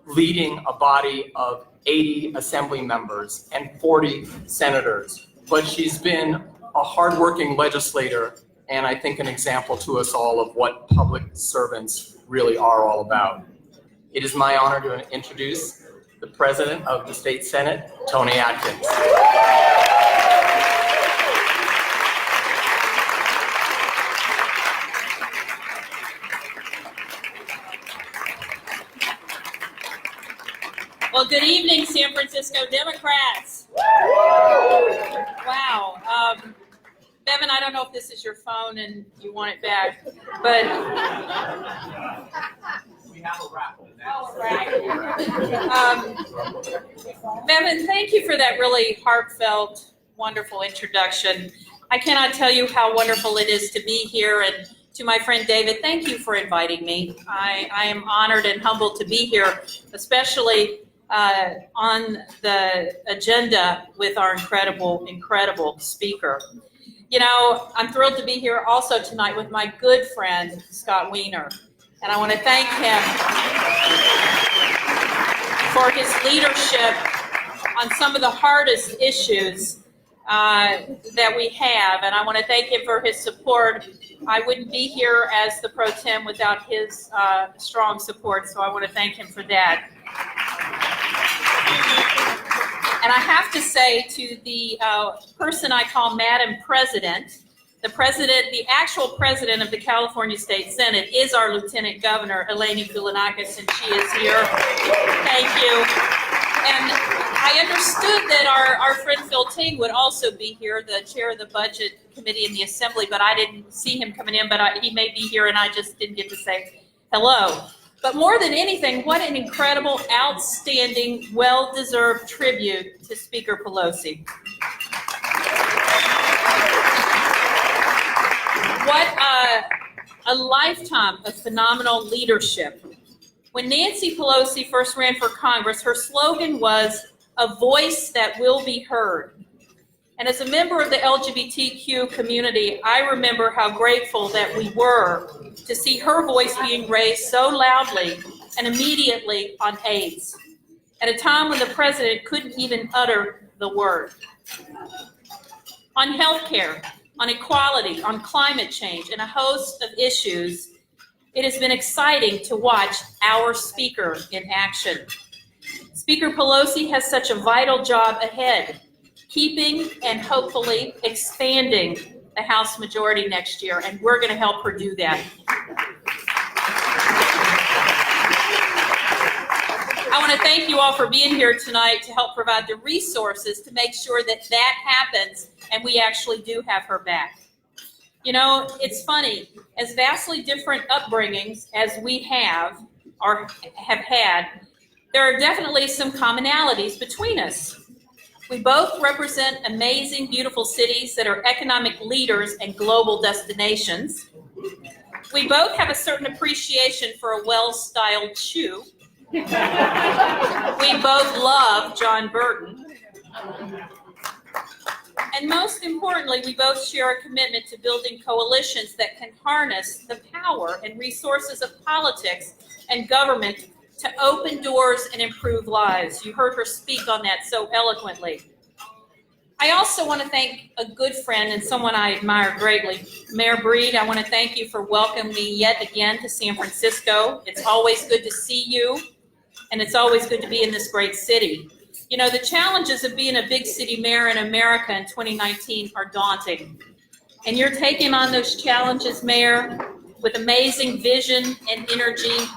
leading a body of 80 assembly members and 40 senators, but she's been a hardworking legislator and I think an example to us all of what public servants really are all about. It is my honor to introduce the President of the State Senate, Tony Atkins. Well, good evening, San Francisco Democrats. Wow. Bevan, I don't know if this is your phone and you want it back, but We have a raffle. oh, right. Bevan, thank you for that really heartfelt, wonderful introduction. I cannot tell you how wonderful it is to be here, and to my friend David, thank you for inviting me. I am honored and humbled to be here, especially on the agenda with our incredible speaker. You know, I'm thrilled to be here also tonight with my good friend, Scott Wiener. And I want to thank him for his leadership on some of the hardest issues that we have. And I want to thank him for his support. I wouldn't be here as the pro tem without his strong support, so I want to thank him for that. And I have to say to the person I call Madam President, the actual president of the California State Senate is our Lieutenant Governor, Eleni Koulounakis, and she is here. Thank you. And I understood that our friend Phil Ting would also be here, the chair of the Budget Committee in the Assembly, but I didn't see him coming in, but he may be here and I just didn't get to say hello. But more than anything, what an incredible, outstanding, well-deserved tribute to Speaker Pelosi. What a lifetime of phenomenal leadership. When Nancy Pelosi first ran for Congress, her slogan was, "A voice that will be heard." And as a member of the LGBTQ community, I remember how grateful that we were to see her voice being raised so loudly and immediately on AIDS, at a time when the president couldn't even utter the word. On healthcare, on equality, on climate change, and a host of issues, it has been exciting to watch our speaker in action. Speaker Pelosi has such a vital job ahead, keeping and hopefully expanding the House majority next year, and we're going to help her do that. I want to thank you all for being here tonight to help provide the resources to make sure that that happens and we actually do have her back. You know, it's funny, as vastly different upbringings as we have had, there are definitely some commonalities between us. We both represent amazing, beautiful cities that are economic leaders and global destinations. We both have a certain appreciation for a well-styled shoe. We both love John Burton. And most importantly, we both share a commitment to building coalitions that can harness the power and resources of politics and government to open doors and improve lives. You heard her speak on that so eloquently. I also want to thank a good friend and someone I admire greatly, Mayor Breed. I want to thank you for welcoming me yet again to San Francisco. It's always good to see you, and it's always good to be in this great city. You know, the challenges of being a big city mayor in America in 2019 are daunting. And you're taking on those challenges, Mayor, with amazing vision and energy.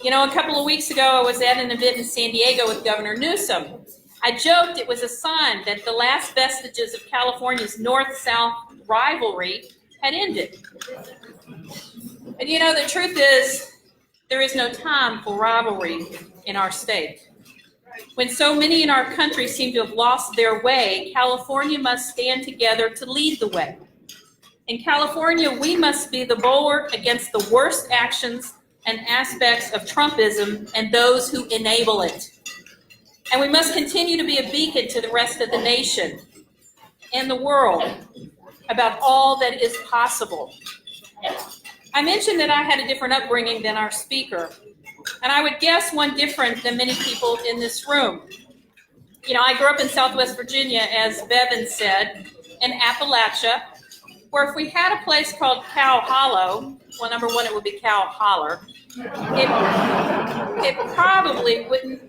You know, a couple of weeks ago, I was at an event in San Diego with Governor Newsom. I joked it was a sign that the last vestiges of California's north-south rivalry had ended. And you know, the truth is, there is no time for rivalry in our state. When so many in our country seem to have lost their way, California must stand together to lead the way. In California, we must be the bulwark against the worst actions and aspects of Trumpism and those who enable it. And we must continue to be a beacon to the rest of the nation and the world. about all that is possible. I mentioned that I had a different upbringing than our speaker, and I would guess one different than many people in this room. You know, I grew up in Southwest Virginia, as Bevan said, in Appalachia, where if we had a place called Cow Hollow, well, number one, it would be Cow Holler. It probably wouldn't,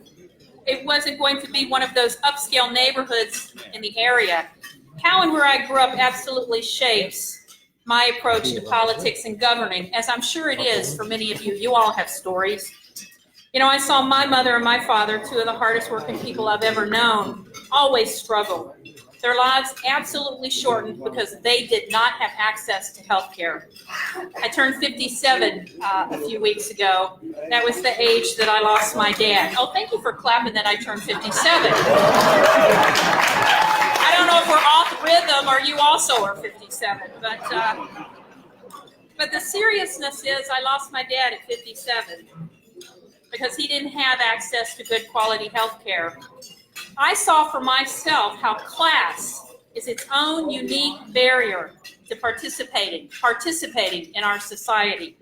it wasn't going to be one of those upscale neighborhoods in the area. How and where I grew up absolutely shapes my approach to politics and governing, as I'm sure it is for many of you. You all have stories. You know, I saw my mother and my father, two of the hardest working people I've ever known, always struggle. Their lives absolutely shortened because they did not have access to health care. I turned 57 a few weeks ago. That was the age that I lost my dad. Oh, thank you for clapping that I turned 57. I don't know if we're off rhythm or you also are 57, but the seriousness is I lost my dad at 57 because he didn't have access to good quality health care. I saw for myself how class is its own unique barrier to participating in our society.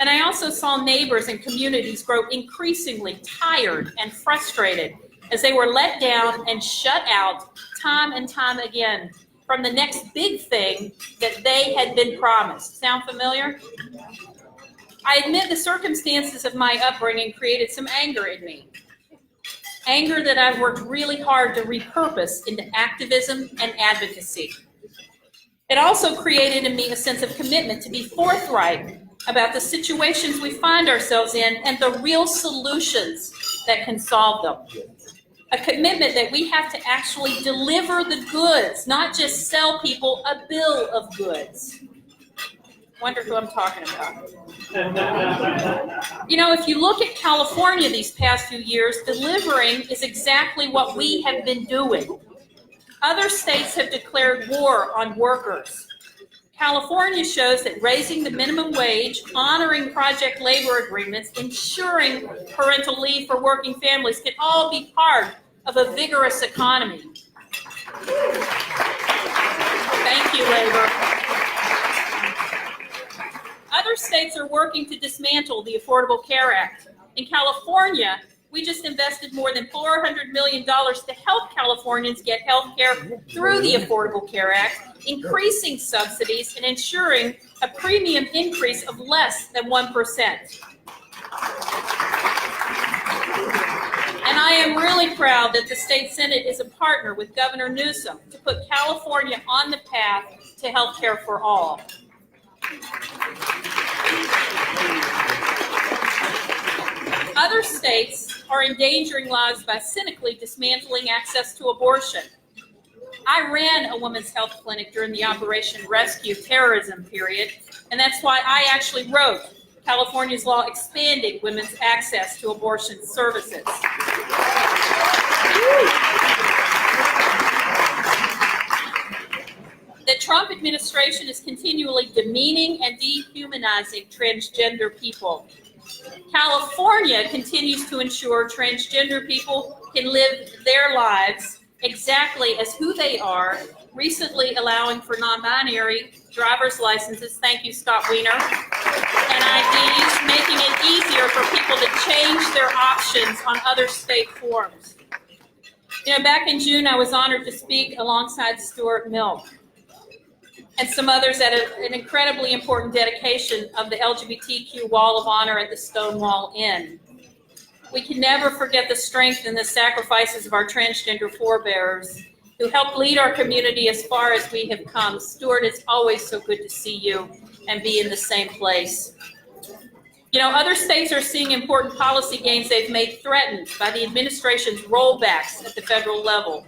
And I also saw neighbors and communities grow increasingly tired and frustrated as they were let down and shut out time and time again from the next big thing that they had been promised. Sound familiar? I admit the circumstances of my upbringing created some anger in me. Anger that I've worked really hard to repurpose into activism and advocacy. It also created in me a sense of commitment to be forthright about the situations we find ourselves in and the real solutions that can solve them. A commitment that we have to actually deliver the goods, not just sell people a bill of goods. Wonder who I'm talking about. You know, if you look at California these past few years, delivering is exactly what we have been doing. Other states have declared war on workers. California shows that raising the minimum wage, honoring project labor agreements, ensuring parental leave for working families can all be part of a vigorous economy. Thank you, labor. Other states are working to dismantle the Affordable Care Act. In California, we just invested more than $400 million to help Californians get health care through the Affordable Care Act, increasing subsidies and ensuring a premium increase of less than 1%. And I am really proud that the state Senate is a partner with Governor Newsom to put California on the path to health care for all. Other states are endangering lives by cynically dismantling access to abortion. I ran a women's health clinic during the Operation Rescue terrorism period, and that's why I actually wrote California's law expanding women's access to abortion services. The Trump administration is continually demeaning and dehumanizing transgender people. California continues to ensure transgender people can live their lives exactly as who they are, recently allowing for non-binary driver's licenses, thank you, Scott Wiener, and IDs, making it easier for people to change their options on other state forms. You know, back in June, I was honored to speak alongside Stuart Milk and some others at an incredibly important dedication of the LGBTQ Wall of Honor at the Stonewall Inn. We can never forget the strength and the sacrifices of our transgender forebears who helped lead our community as far as we have come. Stuart, it's always so good to see you and be in the same place. You know, other states are seeing important policy gains they've made threatened by the administration's rollbacks at the federal level.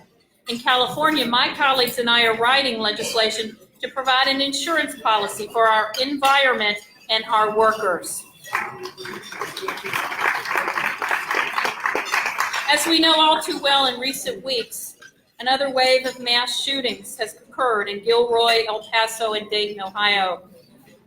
In California, my colleagues and I are writing legislation to provide an insurance policy for our environment and our workers. As we know all too well, in recent weeks, another wave of mass shootings has occurred in Gilroy, El Paso, and Dayton, Ohio.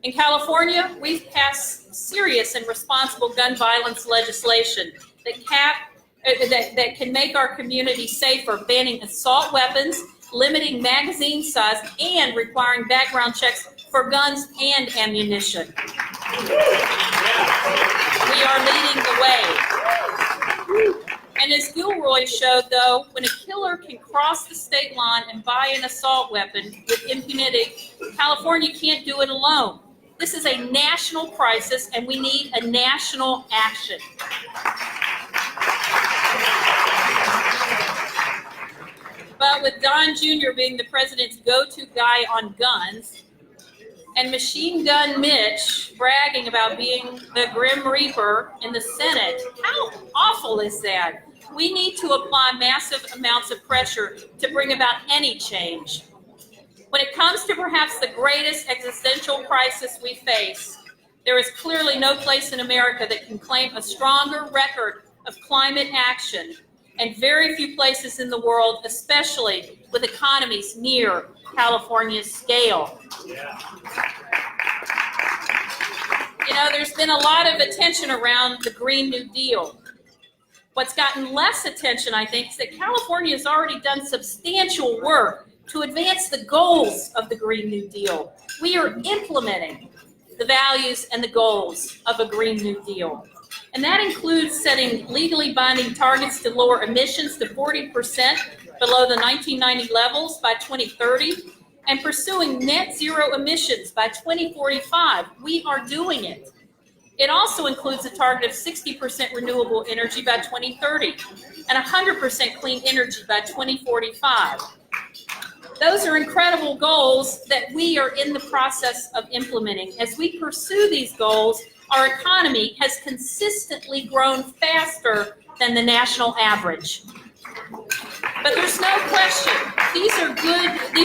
In California, we've passed serious and responsible gun violence legislation that can make our community safer, banning assault weapons limiting magazine size, and requiring background checks for guns and ammunition. We are leading the way. And as Gilroy showed, though, when a killer can cross the state line and buy an assault weapon with impunity, California can't do it alone. This is a national crisis, and we need a national action. But with Don Jr. being the president's go-to guy on guns, and Machine Gun Mitch bragging about being the Grim Reaper in the Senate, how awful is that? We need to apply massive amounts of pressure to bring about any change. When it comes to perhaps the greatest existential crisis we face, there is clearly no place in America that can claim a stronger record of climate action, and very few places in the world, especially with economies near California's scale. You know, there's been a lot of attention around the Green New Deal. What's gotten less attention, I think, is that California has already done substantial work to advance the goals of the Green New Deal. We are implementing the values and the goals of a Green New Deal. And that includes setting legally binding targets to lower emissions to 40% below the 1990 levels by 2030 and pursuing net zero emissions by 2045. We are doing it. It also includes a target of 60% renewable energy by 2030 and 100% clean energy by 2045. Those are incredible goals that we are in the process of implementing. As we pursue these goals, our economy has consistently grown faster than the national average. But there's no question, these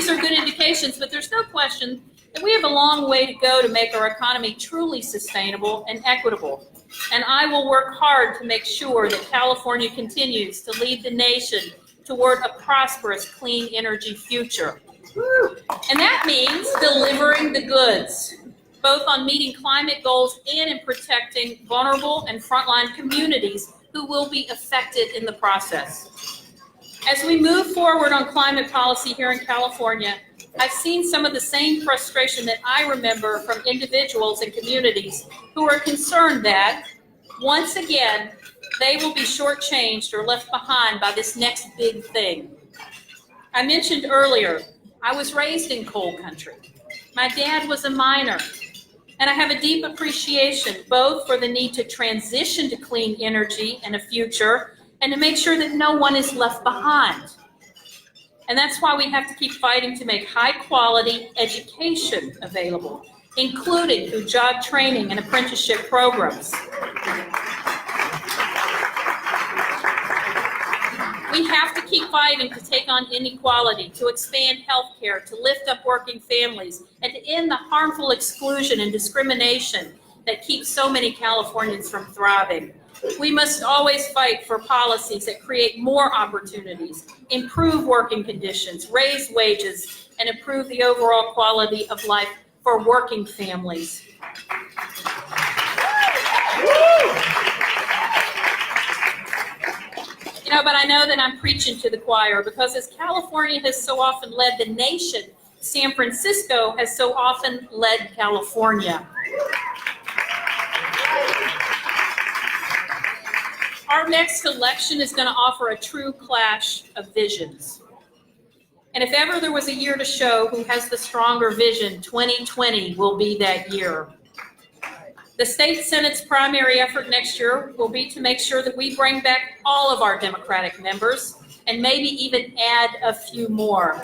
are good indications, but there's no question that we have a long way to go to make our economy truly sustainable and equitable. And I will work hard to make sure that California continues to lead the nation toward a prosperous, clean energy future. And that means delivering the goods, both on meeting climate goals and in protecting vulnerable and frontline communities who will be affected in the process. As we move forward on climate policy here in California, I've seen some of the same frustration that I remember from individuals and communities who are concerned that, once again, they will be shortchanged or left behind by this next big thing. I mentioned earlier, I was raised in coal country. My dad was a miner, and I have a deep appreciation both for the need to transition to clean energy and a future, and to make sure that no one is left behind. And that's why we have to keep fighting to make high-quality education available, including through job training and apprenticeship programs. We have to keep fighting to take on inequality, to expand healthcare, to lift up working families, and to end the harmful exclusion and discrimination that keeps so many Californians from thriving. We must always fight for policies that create more opportunities, improve working conditions, raise wages, and improve the overall quality of life for working families. You know, but I know that I'm preaching to the choir, because as California has so often led the nation, San Francisco has so often led California. Our next election is going to offer a true clash of visions. And if ever there was a year to show who has the stronger vision, 2020 will be that year. The state Senate's primary effort next year will be to make sure that we bring back all of our Democratic members and maybe even add a few more.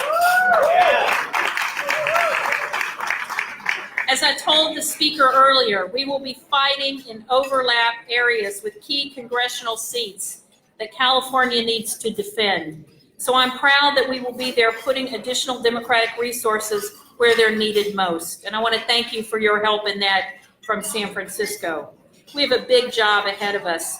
As I told the speaker earlier, we will be fighting in overlap areas with key congressional seats that California needs to defend. So I'm proud that we will be there putting additional Democratic resources where they're needed most. And I want to thank you for your help in that from San Francisco. We have a big job ahead of us,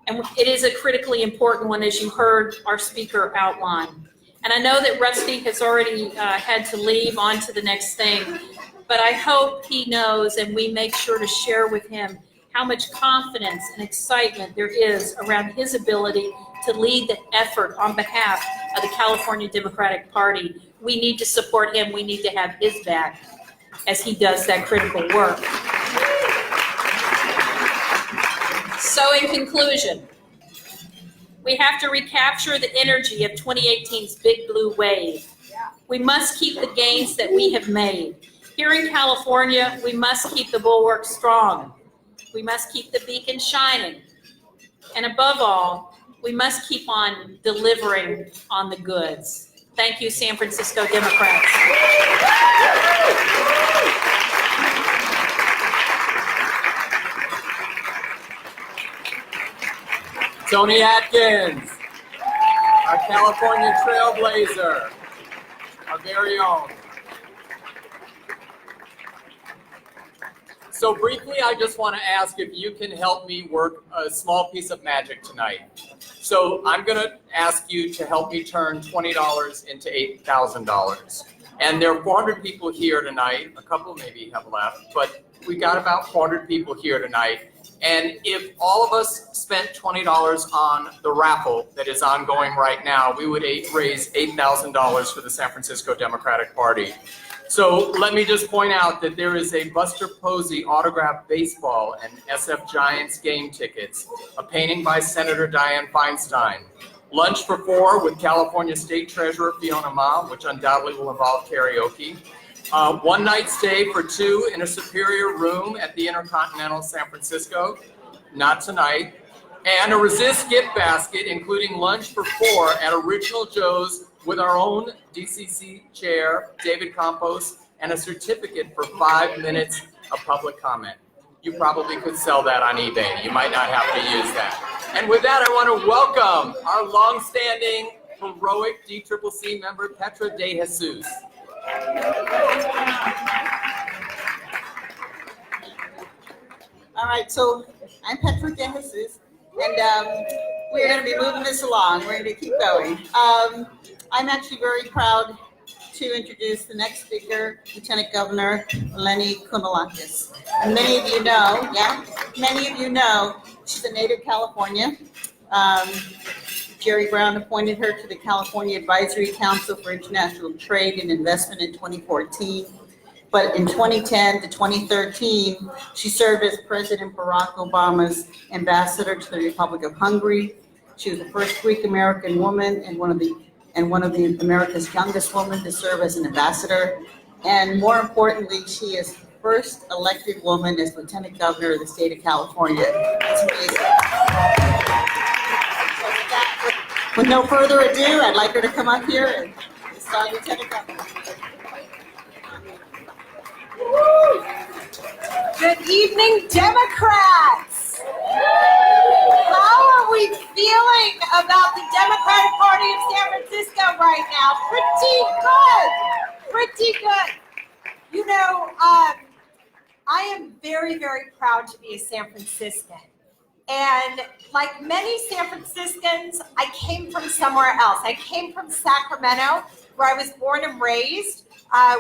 and it is a critically important one, as you heard our speaker outline. And I know that Rusty has already had to leave on to the next thing, but I hope he knows, and we make sure to share with him, how much confidence and excitement there is around his ability to lead the effort on behalf of the California Democratic Party. We need to support him. We need to have his back as he does that critical work. So in conclusion, we have to recapture the energy of 2018's big blue wave. We must keep the gains that we have made. Here in California, we must keep the bulwark strong. We must keep the beacon shining. And above all, we must keep on delivering on the goods. Thank you, San Francisco Democrats. Tony Atkins, our California trailblazer, our very own. So briefly, I just want to ask if you can help me work a small piece of magic tonight. So I'm going to ask you to help me turn $20 into $8,000. And there are 400 people here tonight. A couple maybe have left, but we got about 400 people here tonight. And if all of us spent $20 on the raffle that is ongoing right now, we would raise $8,000 for the San Francisco Democratic Party. So let me just point out that there is a Buster Posey autographed baseball and SF Giants game tickets, a painting by Senator Dianne Feinstein, lunch for 4 with California State Treasurer Fiona Ma, which undoubtedly will involve karaoke, one night stay for 2 in a superior room at the Intercontinental San Francisco, not tonight, and a Resist gift basket, including lunch for 4 at Original Joe's with our own DCC chair, David Campos, and a certificate for 5 minutes of public comment. You probably could sell that on eBay. You might not have to use that. And with that, I want to welcome our longstanding heroic DCCC member, Petra De Jesus. All right, so I'm Petra De Jesus, and we're going to be moving this along. We're going to keep going. I'm actually very proud to introduce the next speaker, Lieutenant Governor Eleni Kounalakis. And many of you know, she's a native California. Jerry Brown appointed her to the California Advisory Council for International Trade and Investment in 2014. But in 2010 to 2013, she served as President Barack Obama's ambassador to the Republic of Hungary. She was the first Greek American woman and one of the America's youngest women to serve as an ambassador. And more importantly, she is the first elected woman as Lieutenant Governor of the state of California. It's amazing. With no further ado, I'd like her to come up here and start Lieutenant Governor. Good evening, Democrats. How are we feeling about the Democratic Party of San Francisco right now? Pretty good. You know, I am very, very proud to be a San Franciscan. And like many San Franciscans, I came from somewhere else. I came from Sacramento, where I was born and raised,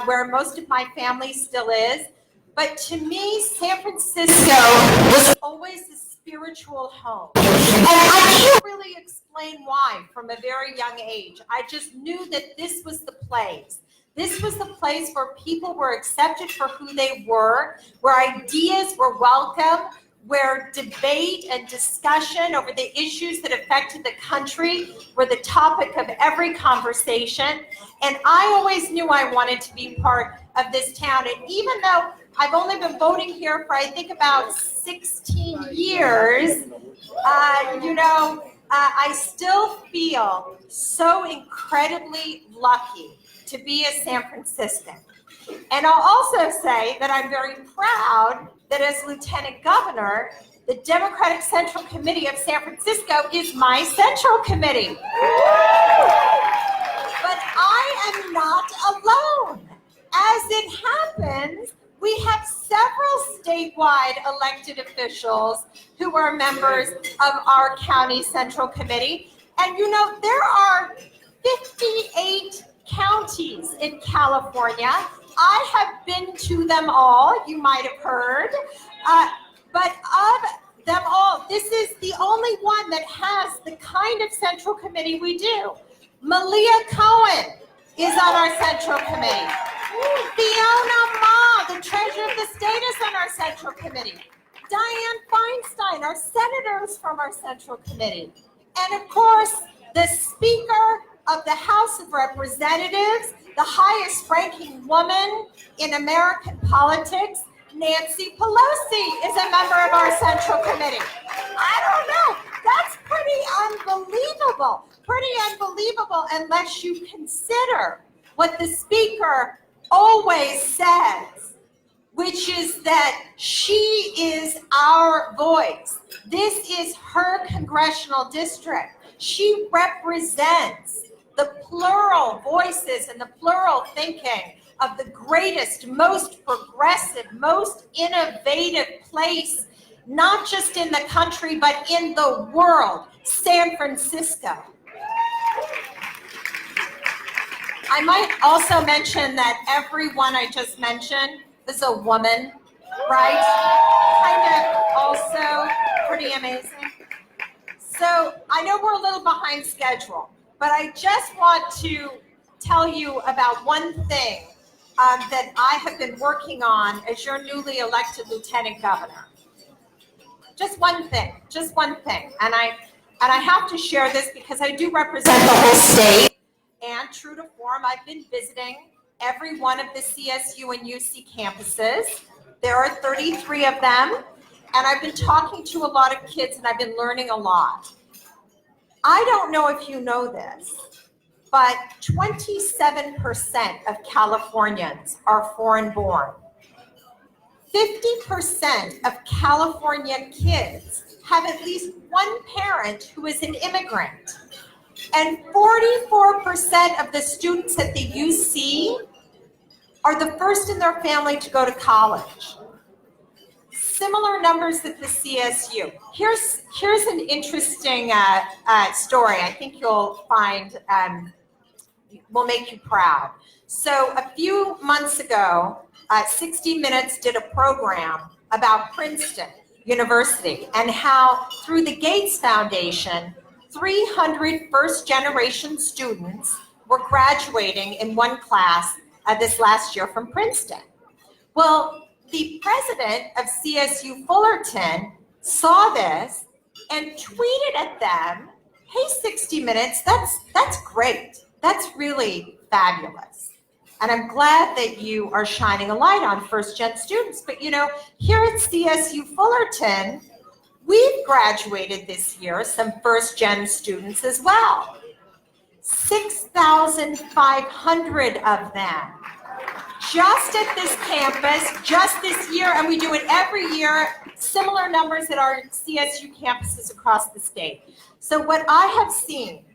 where most of my family still is. But to me, San Francisco was always a spiritual home. And I can't really explain why from a very young age. I just knew that this was the place. This was the place where people were accepted for who they were, where ideas were welcome, where debate and discussion over the issues that affected the country were the topic of every conversation. And I always knew I wanted to be part of this town. And even though I've only been voting here for, I think, about 16 years, I still feel so incredibly lucky to be a San Franciscan. And I'll also say that I'm very proud that as Lieutenant Governor, the Democratic Central Committee of San Francisco is my Central Committee. But I am not alone. As it happens, we have several statewide elected officials who are members of our county Central Committee. And you know, there are 58 counties in California. I have been to them all, you might have heard, but of them all, this is the only one that has the kind of Central Committee we do. Malia Cohen is on our Central Committee. Fiona Ma, the Treasurer of the State, is on our Central Committee. Dianne Feinstein, our senators from our Central Committee. And of course, the Speaker of the House of Representatives, the highest ranking woman in American politics, Nancy Pelosi, is a member of our Central Committee. I don't know, that's pretty unbelievable unless you consider what the Speaker always says, which is that she is our voice. This is her congressional district. She represents the plural voices and the plural thinking of the greatest, most progressive, most innovative place, not just in the country, but in the world, San Francisco. I might also mention that everyone I just mentioned is a woman, right? Kind of also pretty amazing. So I know we're a little behind schedule, but I just want to tell you about one thing that I have been working on as your newly elected Lieutenant Governor. Just one thing. And I have to share this because I do represent the whole state. And true to form, I've been visiting every one of the CSU and UC campuses. There are 33 of them. And I've been talking to a lot of kids and I've been learning a lot. I don't know if you know this, but 27% of Californians are foreign born. 50% of California kids have at least one parent who is an immigrant. And 44% of the students at the UC are the first in their family to go to college. Similar numbers at the CSU. Here's an interesting story I think you'll find will make you proud. So a few months ago, 60 Minutes did a program about Princeton University and how through the Gates Foundation, 300 first-generation students were graduating in one class this last year from Princeton. Well, the president of CSU Fullerton saw this and tweeted at them, "Hey, 60 Minutes, that's great. That's really fabulous. And I'm glad that you are shining a light on first-gen students. But you know, here at CSU Fullerton, we've graduated this year some first-gen students as well. 6,500 of them. Just at this campus, just this year, and we do it every year, similar numbers at our CSU campuses across the state. So what I have seen,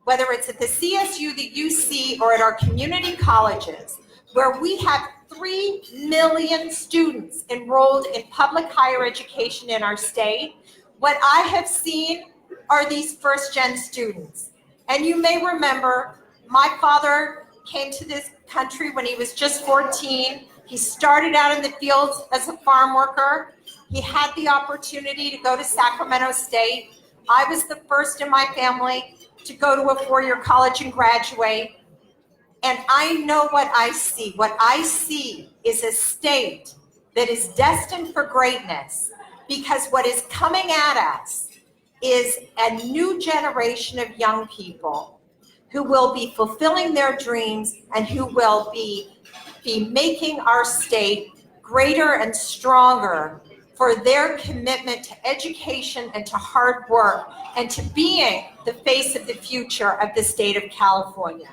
whether it's at the CSU, the UC, or at our community colleges, where we have 3 million students enrolled in public higher education in our state, what I have seen are these first-gen students. And you may remember, my father came to this country when he was just 14. He started out in the fields as a farm worker. He had the opportunity to go to Sacramento State. I was the first in my family to go to a 4-year college and graduate. And I know what I see. What I see is a state that is destined for greatness, because what is coming at us is a new generation of young people who will be fulfilling their dreams and who will be making our state greater and stronger for their commitment to education and to hard work and to being the face of the future of the state of California.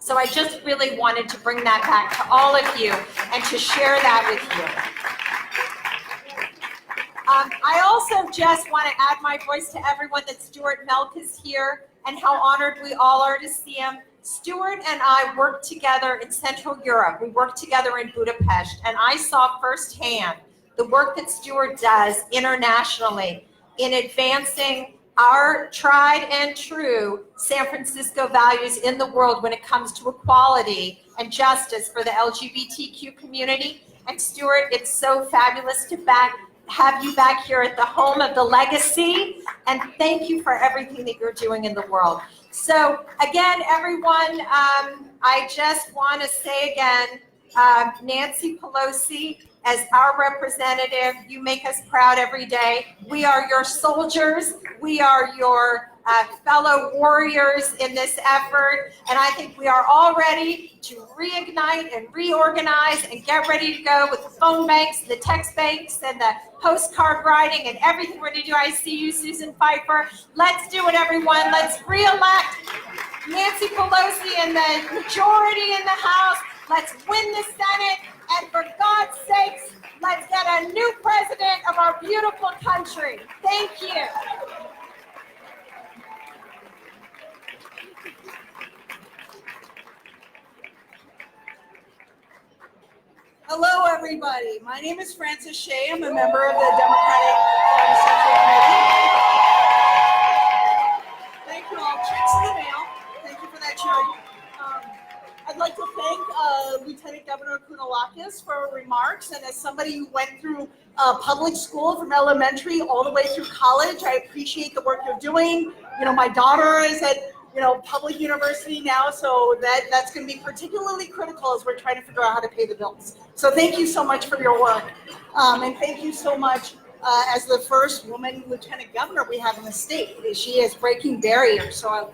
So I just really wanted to bring that back to all of you and to share that with you. I also just want to add my voice to everyone that Stuart Melk is here and how honored we all are to see him. Stuart and I worked together in Central Europe. We worked together in Budapest, and I saw firsthand the work that Stuart does internationally in advancing our tried and true San Francisco values in the world when it comes to equality and justice for the LGBTQ community. And Stuart, it's so fabulous to have you back here at the home of the legacy, and thank you for everything that you're doing in the world. So again, everyone, I just want to say again, Nancy Pelosi, as our representative, you make us proud every day. We are your soldiers. We are your fellow warriors in this effort. And I think we are all ready to reignite and reorganize and get ready to go with the phone banks, the text banks, and the postcard writing and everything we're going to do. I see you, Susan Pfeiffer. Let's do it, everyone. Let's reelect Nancy Pelosi and the majority in the House. Let's win the Senate. And for God's sakes, let's get a new president of our beautiful country. Thank you. Hello, everybody. My name is Frances Shea. I'm a member of the Democratic Party Central Committee. Thank you all. Checks in the mail. Thank you for that, Cherry. I'd like to thank Lieutenant Governor Kounalakis for her remarks. And as somebody who went through public school from elementary all the way through college, I appreciate the work you're doing. You know, my daughter is at public university now, so that's going to be particularly critical as we're trying to figure out how to pay the bills. So thank you so much for your work. And thank you so much as the first woman lieutenant governor we have in the state. She is breaking barriers, so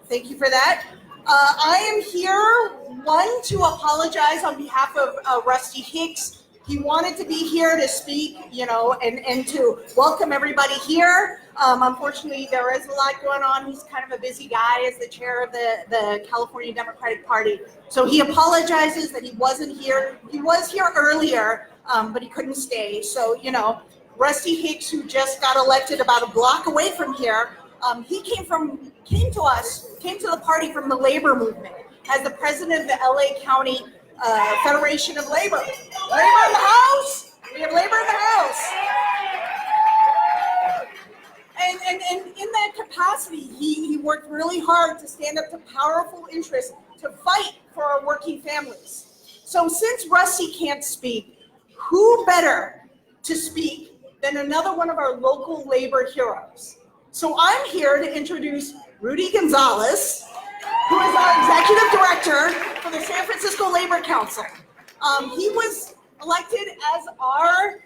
thank you for that. I am here, one, to apologize on behalf of Rusty Hicks. He wanted to be here to speak, and to welcome everybody here. Unfortunately, there is a lot going on. He's kind of a busy guy as the chair of the California Democratic Party. So he apologizes that he wasn't here. He was here earlier, but he couldn't stay. So, Rusty Hicks, who just got elected about a block away from here, he came to the party from the labor movement as the president of the LA County Federation of Labor. Labor in the house! We have labor in the house. And in that capacity, he worked really hard to stand up to powerful interests to fight for our working families. So since Rusty can't speak, who better to speak than another one of our local labor heroes? So I'm here to introduce Rudy Gonzalez, who is our executive director for the San Francisco Labor Council. He was elected as our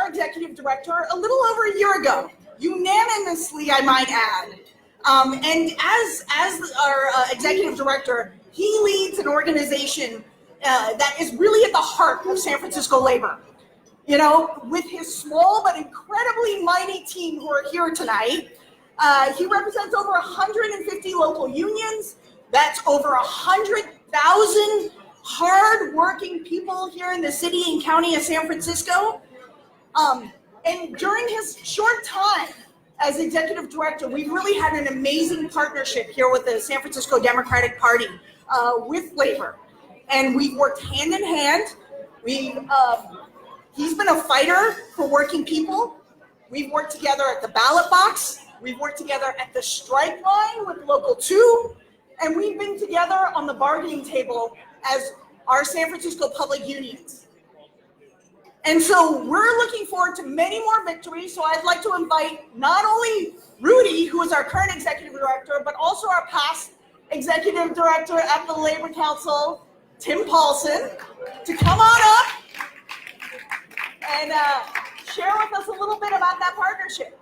executive director a little over a year ago, unanimously, I might add. And as our executive director, he leads an organization that is really at the heart of San Francisco labor. With his small but incredibly mighty team who are here tonight, he represents over 150 local unions. That's over 100,000 hard-working people here in the city and county of San Francisco. And during his short time as executive director, we've really had an amazing partnership here with the San Francisco Democratic Party with labor. And we've worked hand in hand. He's been a fighter for working people. We've worked together at the ballot box. We've worked together at the strike line with Local 2. And we've been together on the bargaining table as our San Francisco public unions. And so we're looking forward to many more victories. So I'd like to invite not only Rudy, who is our current executive director, but also our past executive director at the Labor Council, Tim Paulson, to come on up and share with us a little bit about that partnership.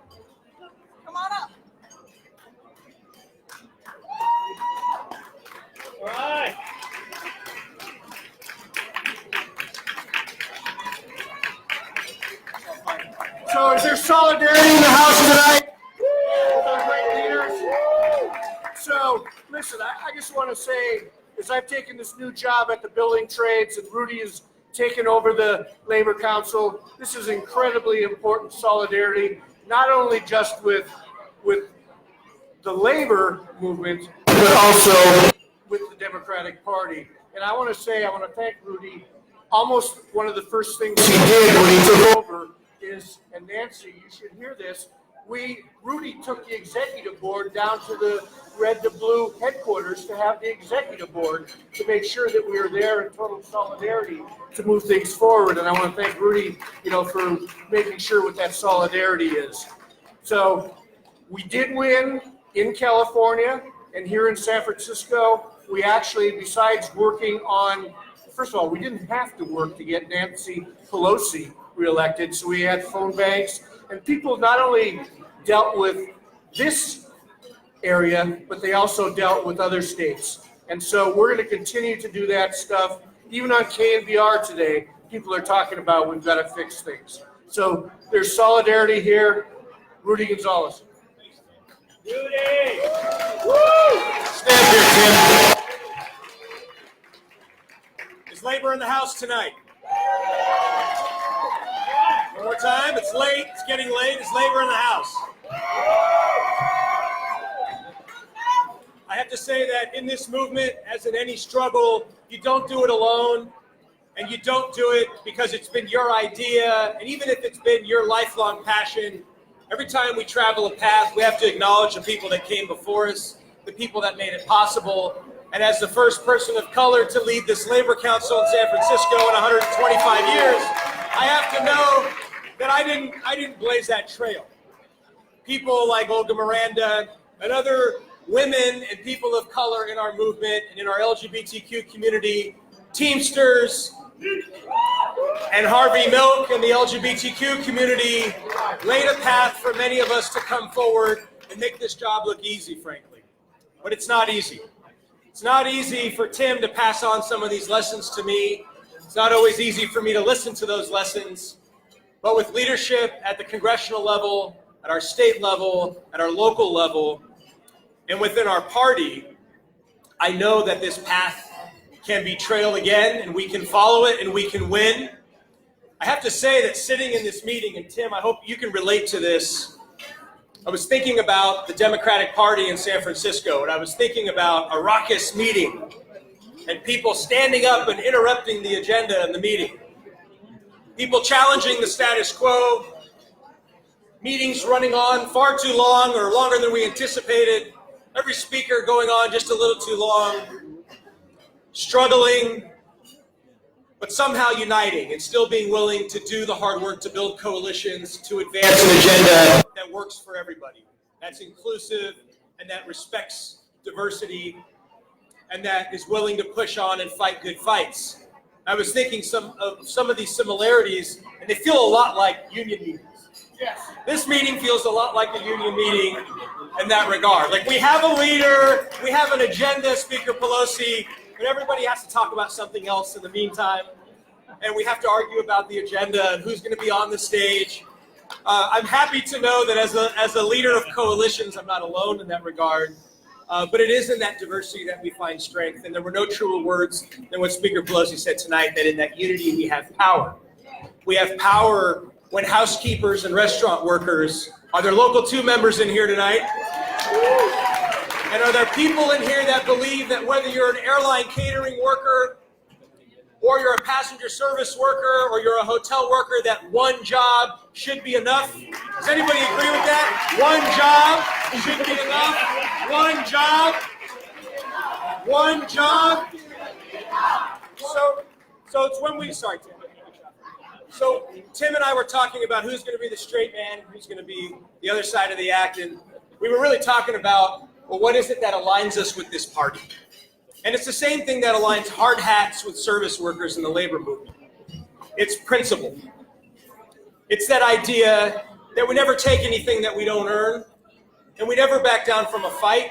Come on up. All right. So is there solidarity in the house tonight? With our great leaders? So listen, I just want to say, as I've taken this new job at the building trades and Rudy has taken over the Labor Council, this is incredibly important solidarity, not only just with the labor movement, but also with the Democratic Party. And I want to thank Rudy. Almost one of the first things he did when he took over is, and Nancy, you should hear this, Rudy took the executive board down to the red to blue headquarters to have the executive board to make sure that we were there in total solidarity to move things forward. And I want to thank Rudy, for making sure what that solidarity is. So we did win in California and here in San Francisco. We actually, besides working on, first of all, we didn't have to work to get Nancy Pelosi reelected. So we had phone banks, and people not only dealt with this area, but they also dealt with other states. And so we're going to continue to do that stuff. Even on KNBR today, people are talking about we've got to fix things. So there's solidarity here. Rudy Gonzalez. Rudy! Woo! Stand here, Tim. Is labor in the house tonight? One more time. It's late. It's getting late. Is labor in the house? I have to say that in this movement, as in any struggle, you don't do it alone, and you don't do it because it's been your idea, and even if it's been your lifelong passion, every time we travel a path, we have to acknowledge the people that came before us, the people that made it possible. And as the first person of color to lead this labor council in San Francisco in 125 years, I have to know that I didn't blaze that trail. People like Olga Miranda and other women and people of color in our movement and in our LGBTQ community, Teamsters and Harvey Milk and the LGBTQ community laid a path for many of us to come forward and make this job look easy, frankly. But it's not easy. It's not easy for Tim to pass on some of these lessons to me. It's not always easy for me to listen to those lessons. But with leadership at the congressional level, at our state level, at our local level, and within our party, I know that this path can be trailed again, and we can follow it, and we can win. I have to say that sitting in this meeting, and Tim, I hope you can relate to this, I was thinking about the Democratic Party in San Francisco, and I was thinking about a raucous meeting, and people standing up and interrupting the agenda in the meeting. People challenging the status quo, meetings running on far too long or longer than we anticipated, every speaker going on just a little too long, struggling, but somehow uniting and still being willing to do the hard work to build coalitions to advance an agenda that works for everybody, that's inclusive and that respects diversity and that is willing to push on and fight good fights. I was thinking some of these similarities, and they feel a lot like union meetings. Yes. This meeting feels a lot like a union meeting in that regard. Like, we have a leader, we have an agenda, Speaker Pelosi, but everybody has to talk about something else in the meantime. And we have to argue about the agenda and who's going to be on the stage. I'm happy to know that as a leader of coalitions, I'm not alone in that regard. But it is in that diversity that we find strength. And there were no truer words than what Speaker Pelosi said tonight, that in that unity we have power. We have power when housekeepers and restaurant workers, are there local 2 members in here tonight? And are there people in here that believe that whether you're an airline catering worker, or you're a passenger service worker, or you're a hotel worker, that one job should be enough? Does anybody agree with that? One job should be enough. One job. One job. So it's when we, sorry, Tim. So Tim and I were talking about who's going to be the straight man, who's going to be the other side of the act, and we were really talking about, well, what is it that aligns us with this party? And it's the same thing that aligns hard hats with service workers in the labor movement. It's principle. It's that idea that we never take anything that we don't earn, and we never back down from a fight,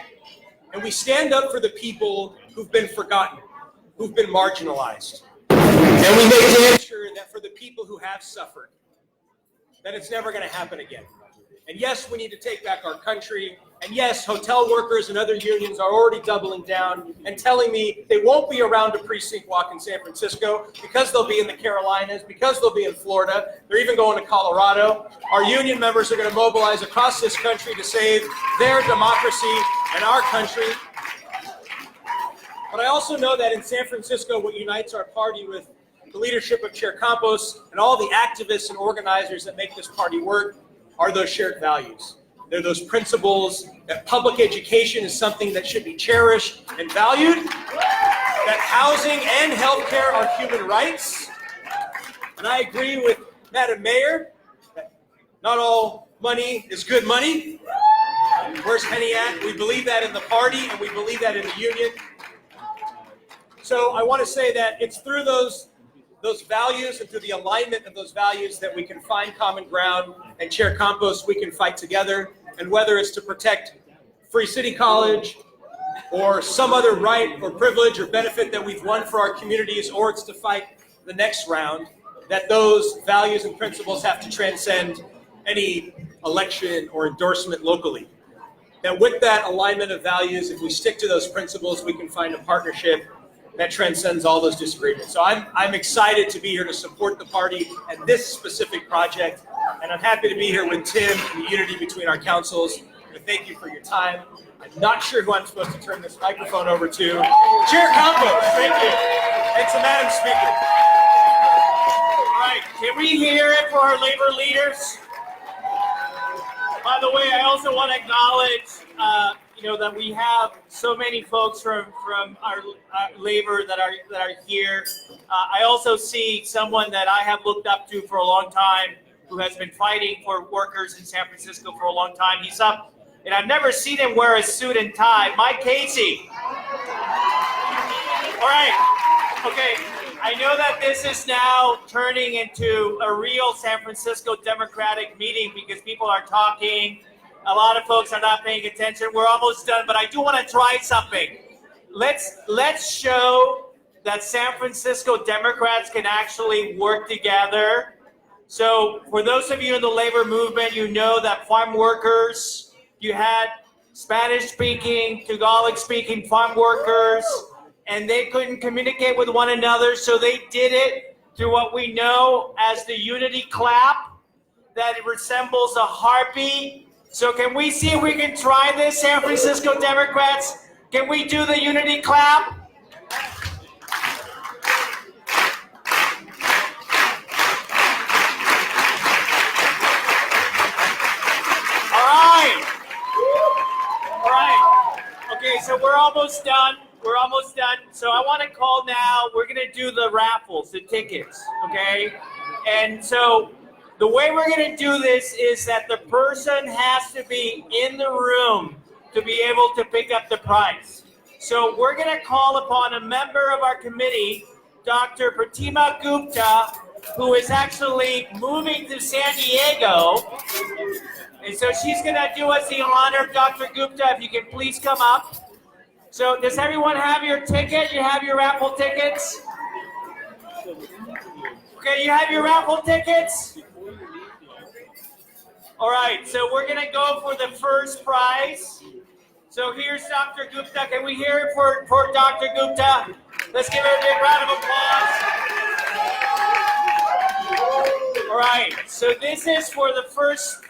and we stand up for the people who've been forgotten, who've been marginalized. And we make sure that for the people who have suffered, that it's never going to happen again. And yes, we need to take back our country. And yes, hotel workers and other unions are already doubling down and telling me they won't be around a precinct walk in San Francisco because they'll be in the Carolinas, because they'll be in Florida. They're even going to Colorado. Our union members are going to mobilize across this country to save their democracy and our country. But I also know that in San Francisco, what unites our party with the leadership of Chair Campos and all the activists and organizers that make this party work are those shared values. They're those principles that public education is something that should be cherished and valued, that housing and healthcare are human rights. And I agree with Madam Mayor that not all money is good money. Where's Penny at? We believe that in the party and we believe that in the union. So I want to say that it's through those values and through the alignment of those values that we can find common ground, and Chair Campos, we can fight together. And whether it's to protect Free City College or some other right or privilege or benefit that we've won for our communities, or it's to fight the next round, that those values and principles have to transcend any election or endorsement locally. That with that alignment of values, if we stick to those principles, we can find a partnership that transcends all those disagreements. So I'm excited to be here to support the party and this specific project. And I'm happy to be here with Tim and the unity between our councils. And thank you for your time. I'm not sure who I'm supposed to turn this microphone over to. Chair Campos, thank you. Thanks to Madam Speaker. All right, can we hear it for our labor leaders? By the way, I also want to acknowledge, that we have so many folks from our labor that are here. I also see someone that I have looked up to for a long time, who has been fighting for workers in San Francisco for a long time. He's up, and I've never seen him wear a suit and tie. Mike Casey. All right, okay. I know that this is now turning into a real San Francisco Democratic meeting because people are talking. A lot of folks are not paying attention. We're almost done, but I do want to try something. Let's show that San Francisco Democrats can actually work together. So for those of you in the labor movement, you know that farm workers, you had Spanish-speaking, Tagalog-speaking farm workers, and they couldn't communicate with one another, so they did it through what we know as the unity clap, that it resembles a heartbeat. So can we see if we can try this, San Francisco Democrats? Can we do the unity clap? All right. Okay, so we're almost done. We're almost done. So I want to call now, we're going to do the raffles, the tickets, okay? And so the way we're going to do this is that the person has to be in the room to be able to pick up the prize. So we're going to call upon a member of our committee, Dr. Pratima Gupta, who is actually moving to San Diego. And so she's going to do us the honor. Dr. Gupta, if you can please come up. So does everyone have your ticket? You have your raffle tickets? Okay, you have your raffle tickets? All right, so we're going to go for the first prize. So here's Dr. Gupta. Can we hear it for Dr. Gupta? Let's give her a big round of applause. All right, so this is for the first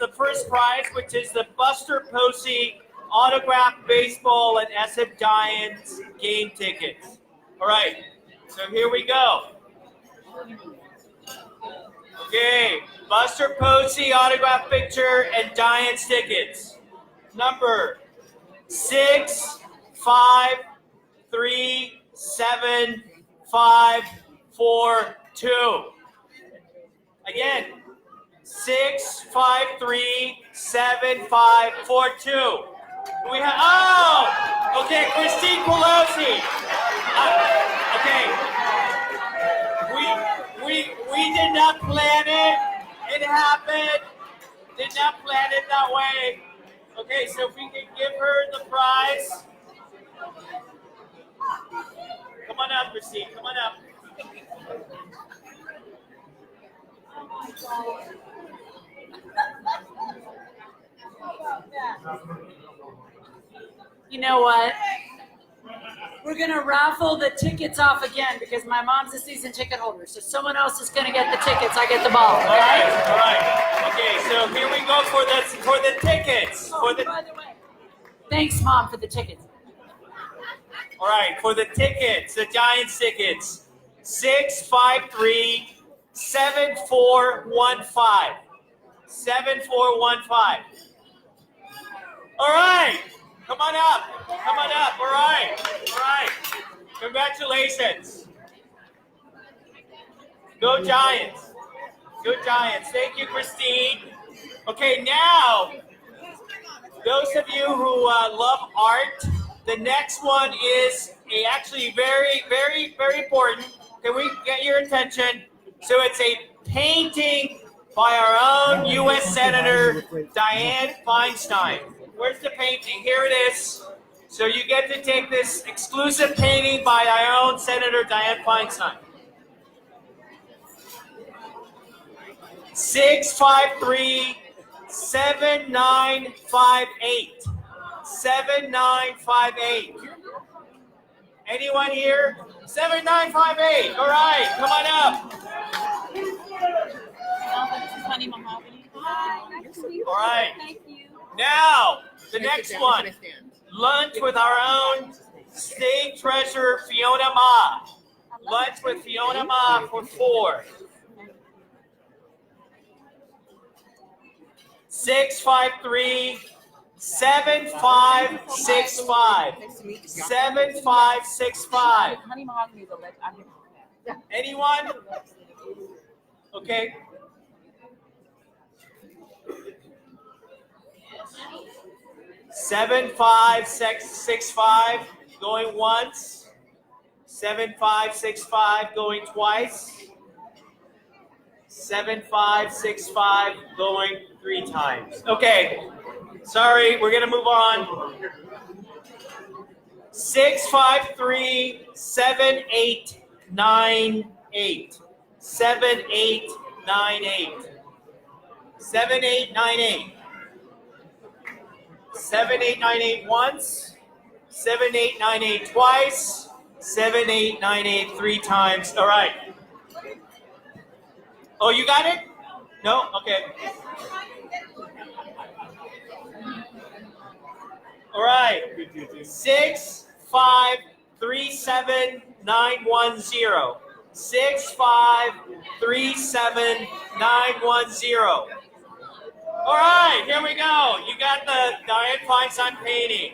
prize, which is the Buster Posey autographed baseball and SF Giants game tickets. All right, so here we go. Okay, Buster Posey autographed picture and Giants tickets. Number 6537542. Again, 6537542. We have, okay, Christine Pelosi. Okay, we did not plan it. It happened. Did not plan it that way. Okay, so if we can give her the prize. Come on up, Christine. Come on up. You know what? We're going to raffle the tickets off again because my mom's a season ticket holder. So someone else is going to get the tickets. I get the ball. All right. Okay, so here we go for the tickets. By the way, thanks, Mom, for the tickets. All right, for the tickets, the Giants tickets, 6537415. 7415. Congratulations. Go Giants. Go Giants. Thank you, Christine. Okay, now, those of you who love art, the next one is actually very, very, very important. Can we get your attention? So it's a painting by our own U.S. Senator Dianne Feinstein. Where's the painting? Here it is. So you get to take this exclusive painting by our own Senator Dianne Feinstein. 653-7958. 7958. Anyone here? 7958. All right, come on up. All right. Now, the next one. Lunch with our own State Treasurer Fiona Ma. Lunch with Fiona Ma for 4. 653-7565. 7565. Anyone? Okay. Seven, 5, 6, 6, 5, going once. 7, 5, 6, 5, going twice. 7, 5, 6, 5, going 3 times. Okay, sorry, we're gonna move on. 653-7898. 7898. 7898. 7898 once, 7898 twice, 7898 3 times. All right. Oh, you got it? No? Okay. All right. 6537910. 6537910. All right, here we go. You got the Dianne Feinstein painting.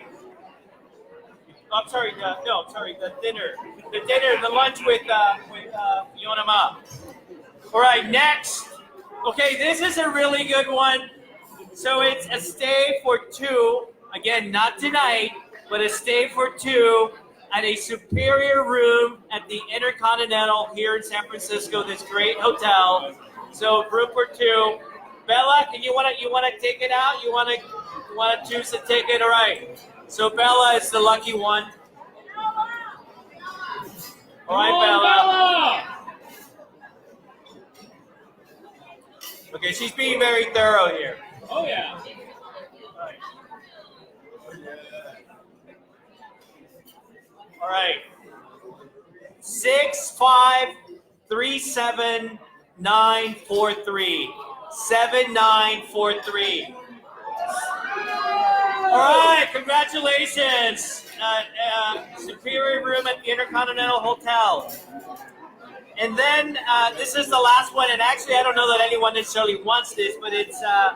I'm sorry, the dinner. The lunch with Fiona Ma. All right, next. Okay, this is a really good one. So it's a stay for 2. Again, not tonight, but a stay for 2 at a superior room at the Intercontinental here in San Francisco, this great hotel. So room for 2. Bella, you wanna take it out? You wanna choose to take it? All right. So Bella is the lucky one. All right, Bella. Okay, she's being very thorough here. Oh yeah. All right. 6537943. 7943. All right, congratulations. Superior room at the Intercontinental Hotel. And then this is the last one, and actually I don't know that anyone necessarily wants this, but it's a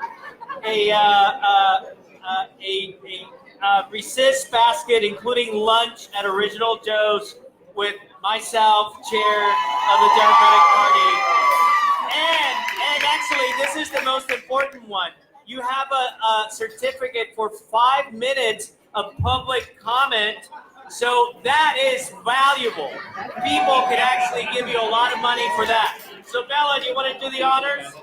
resist basket, including lunch at Original Joe's with myself, chair of the Democratic Party. And actually, this is the most important one. You have a certificate for 5 minutes of public comment. So that is valuable. People can actually give you a lot of money for that. So Bella, do you want to do the honors?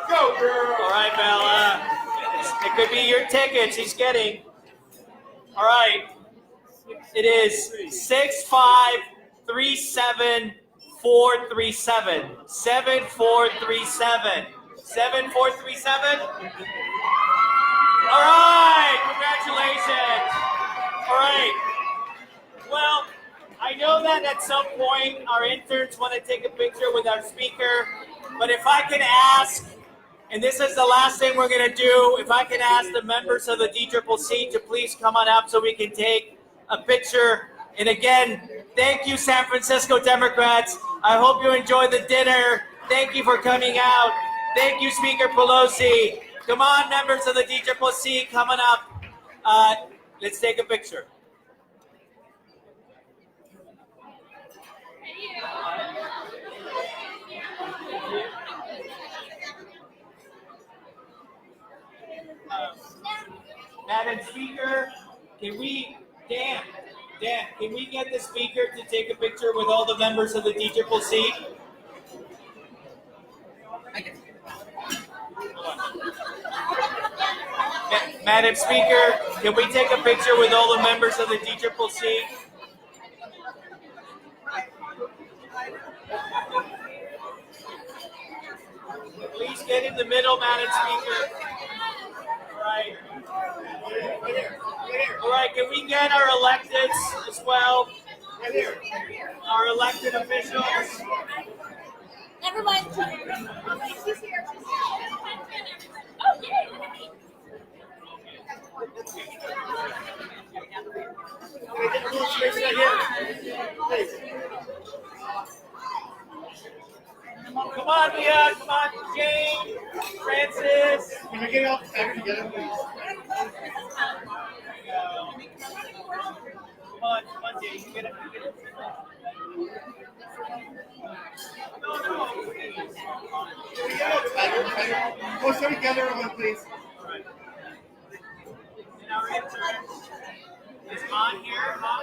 Go, girl. All right, Bella. It could be your ticket she's getting. All right. It is 6537437. 7437. 7437. All right. Congratulations. All right. Well, I know that at some point our interns want to take a picture with our speaker, but if I can ask, and this is the last thing we're going to do, if I can ask the members of the DCCC to please come on up so we can take a picture. And again, thank you, San Francisco Democrats. I hope you enjoy the dinner. Thank you for coming out. Thank you, Speaker Pelosi. Come on, members of the DCCC, coming up. Let's take a picture. Madam Speaker, Dan, can we get the Speaker to take a picture with all the members of the DCCC? Madam Speaker, can we take a picture with all the members of the DCCC? Please get in the middle, Madam Speaker. All right, can we get our electeds as well? Our elected officials. Everyone's here. She's here. Oh, yay, look at me. Come on, Mia. Come on, Jane, Francis. Can we get all together, please? Come on, Jane. Get it. No, please. Oh, so together, everyone, please. All right. And our intern is on here, huh?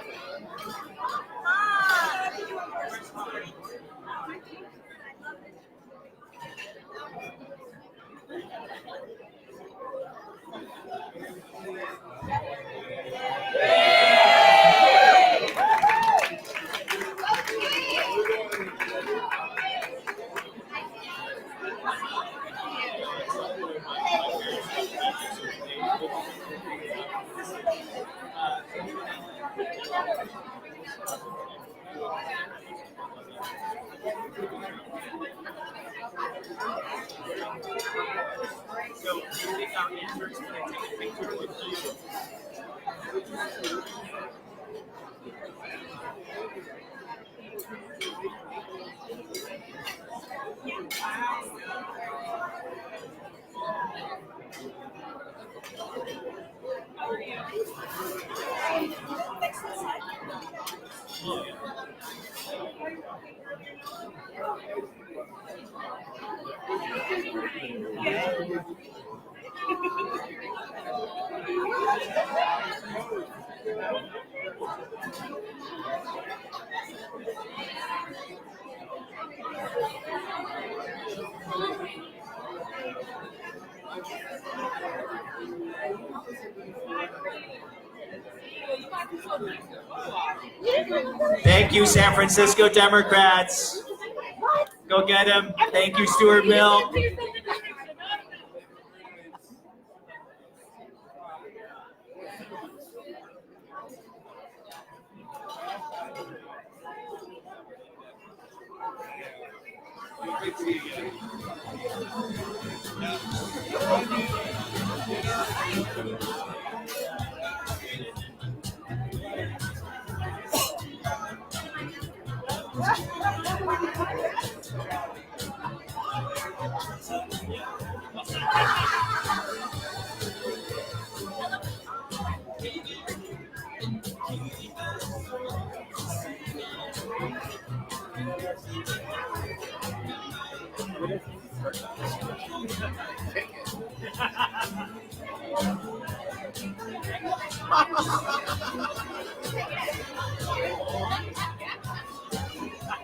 So, I think our interns are going to take a picture with you. Thank you, San Francisco Democrats. Go get him. Thank you, Stuart Mill.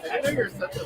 I know you're such a...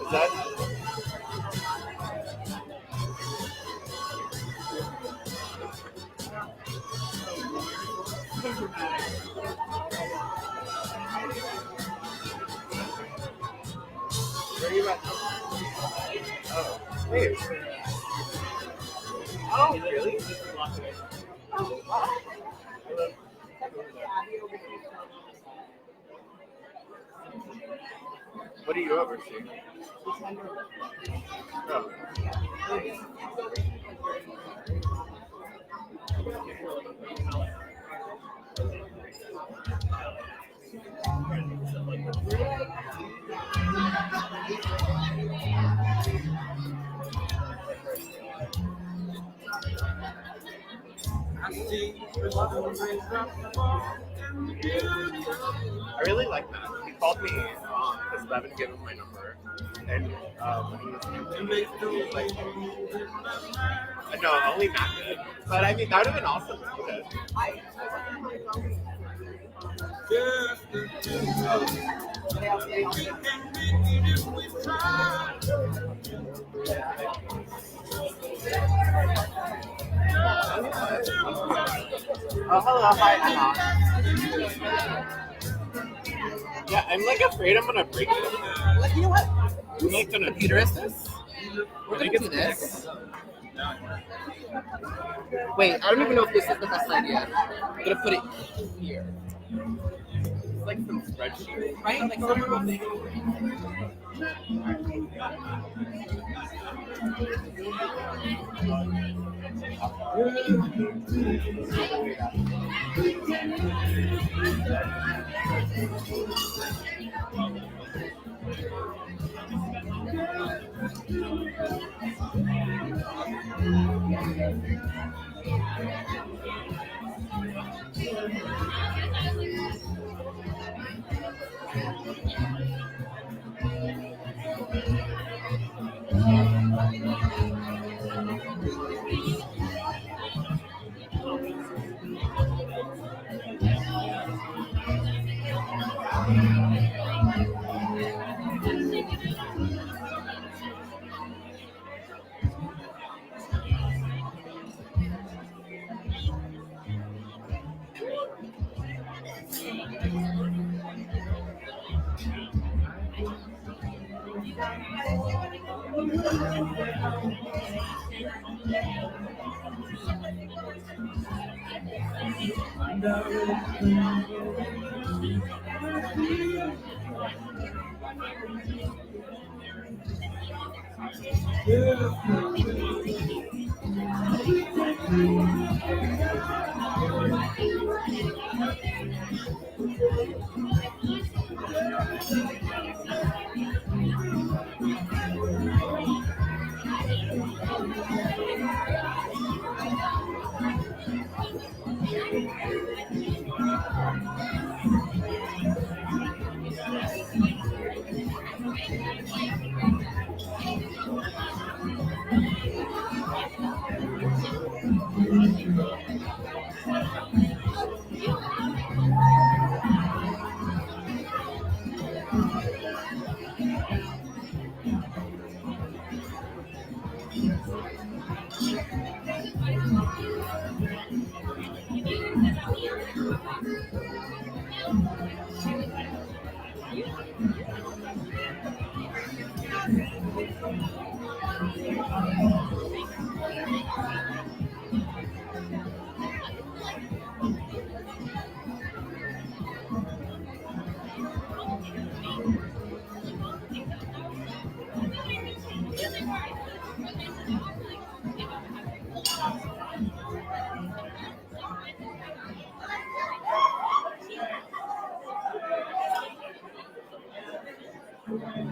Is that? Where are you at? Oh, wait. Oh, really? Oh, wow. What do you oversee? Oh. I really like that. He called me because Levin gave him my number, and he was like, no, only not good. But I mean, that would have been awesome. Oh, hello, hi, Anna. Yeah, I'm like afraid I'm gonna break it. You know what? I'm like gonna computer is this? We're gonna do this. Wait, I don't even know if this is the best idea. I'm gonna put it here. It's like some spreadsheet. Right? Like some little thing. I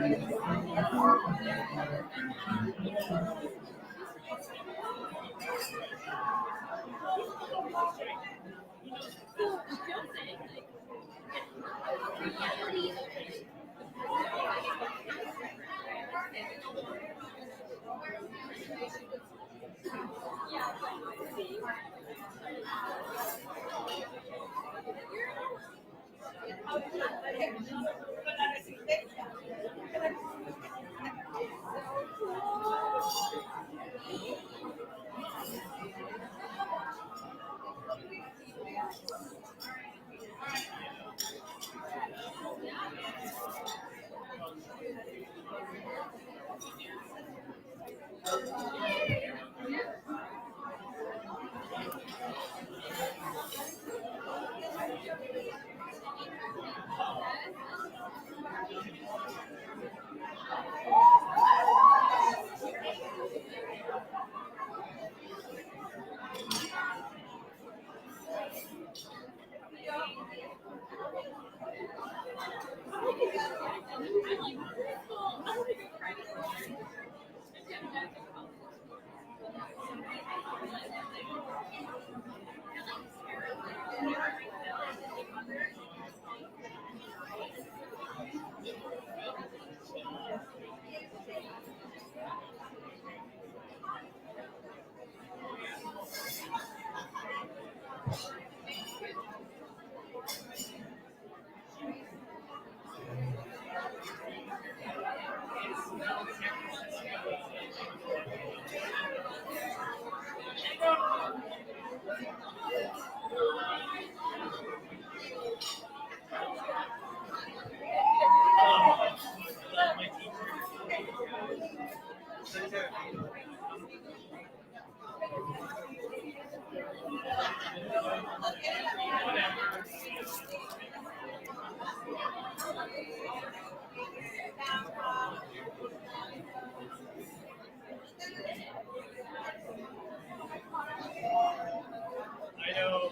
know,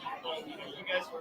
you guys were.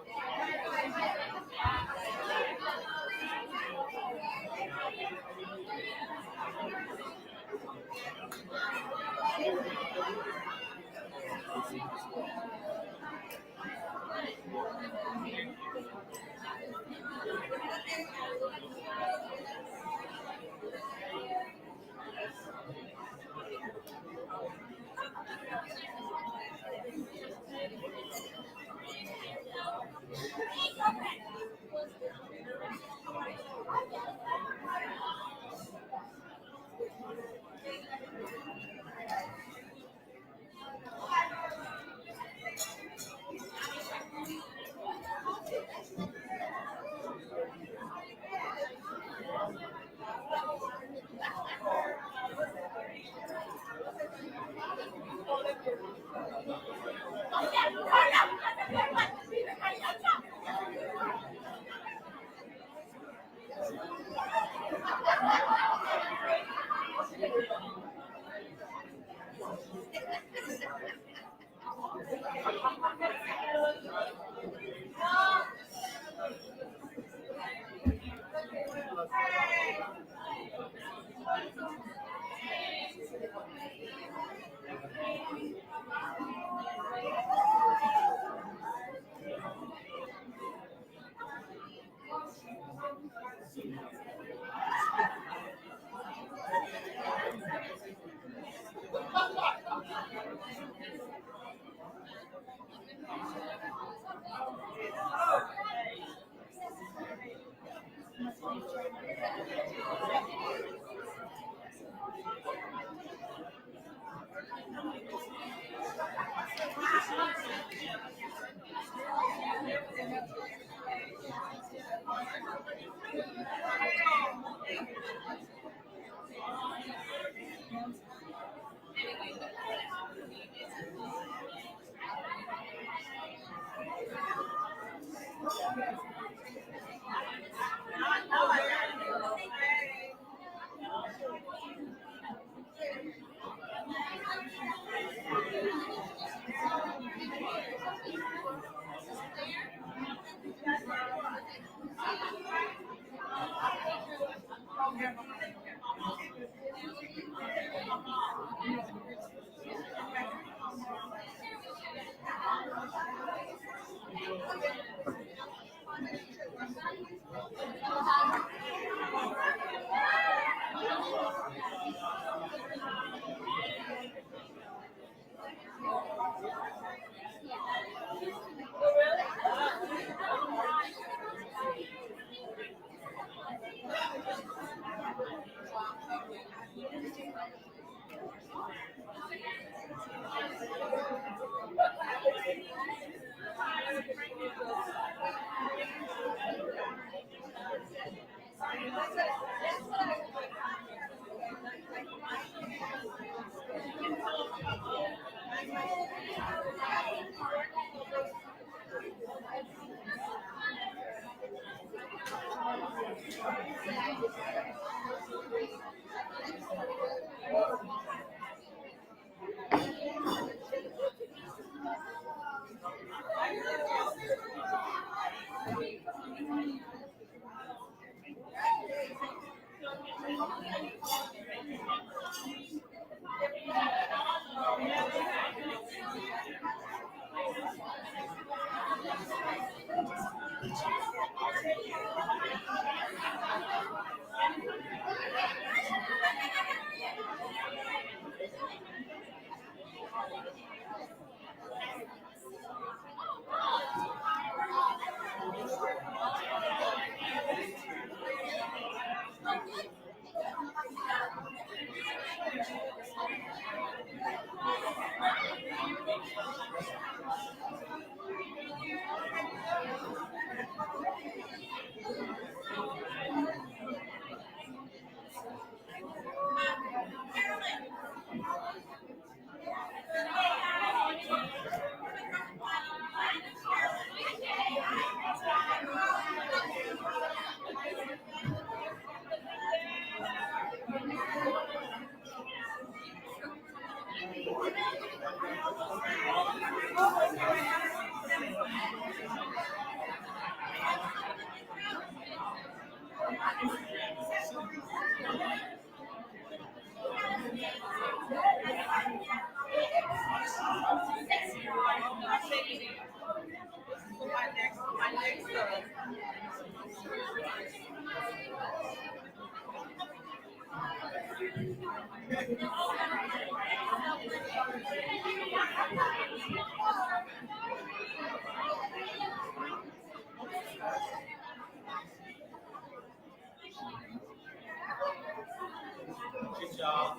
Good job.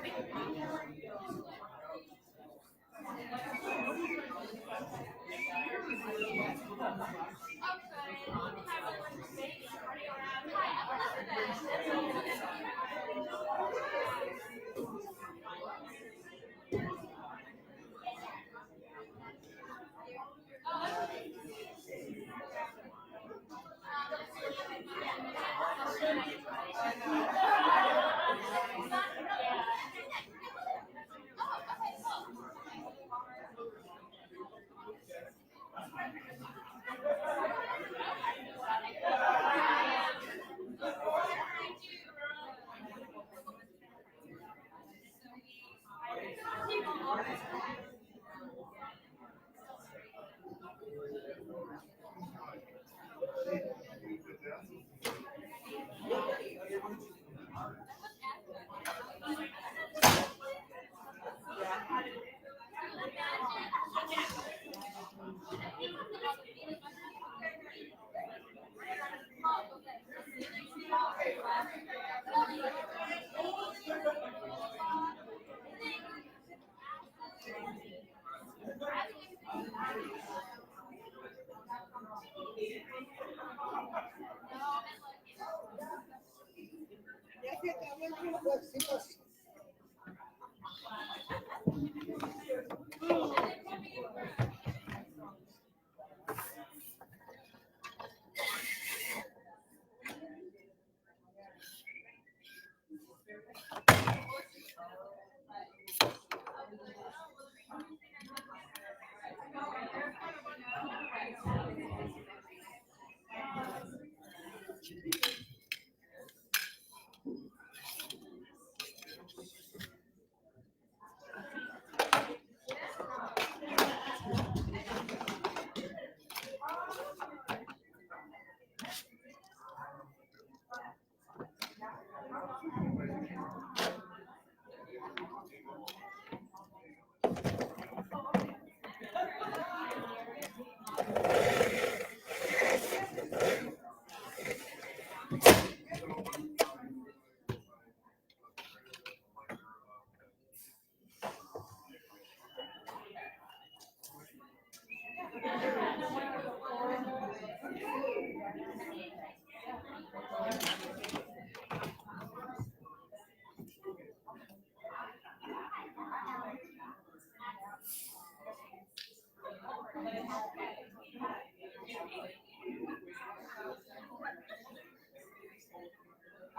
Are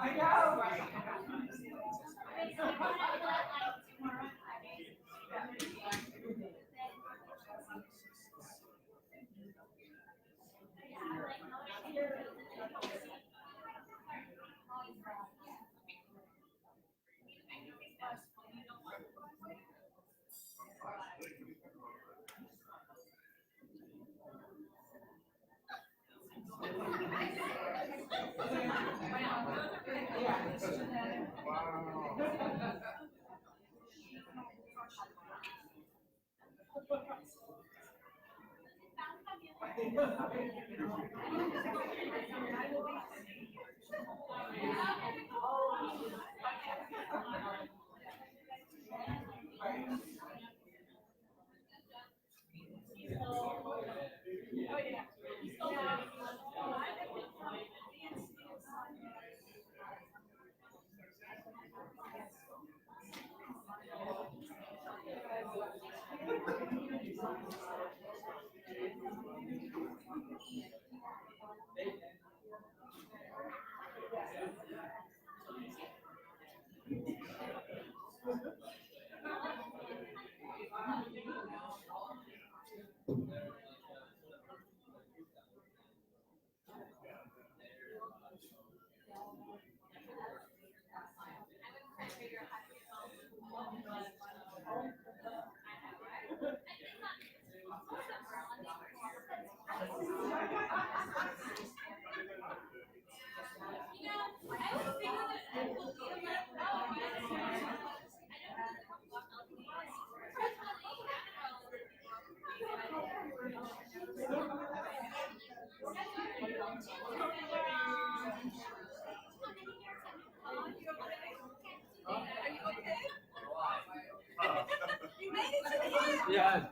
you okay? Yeah.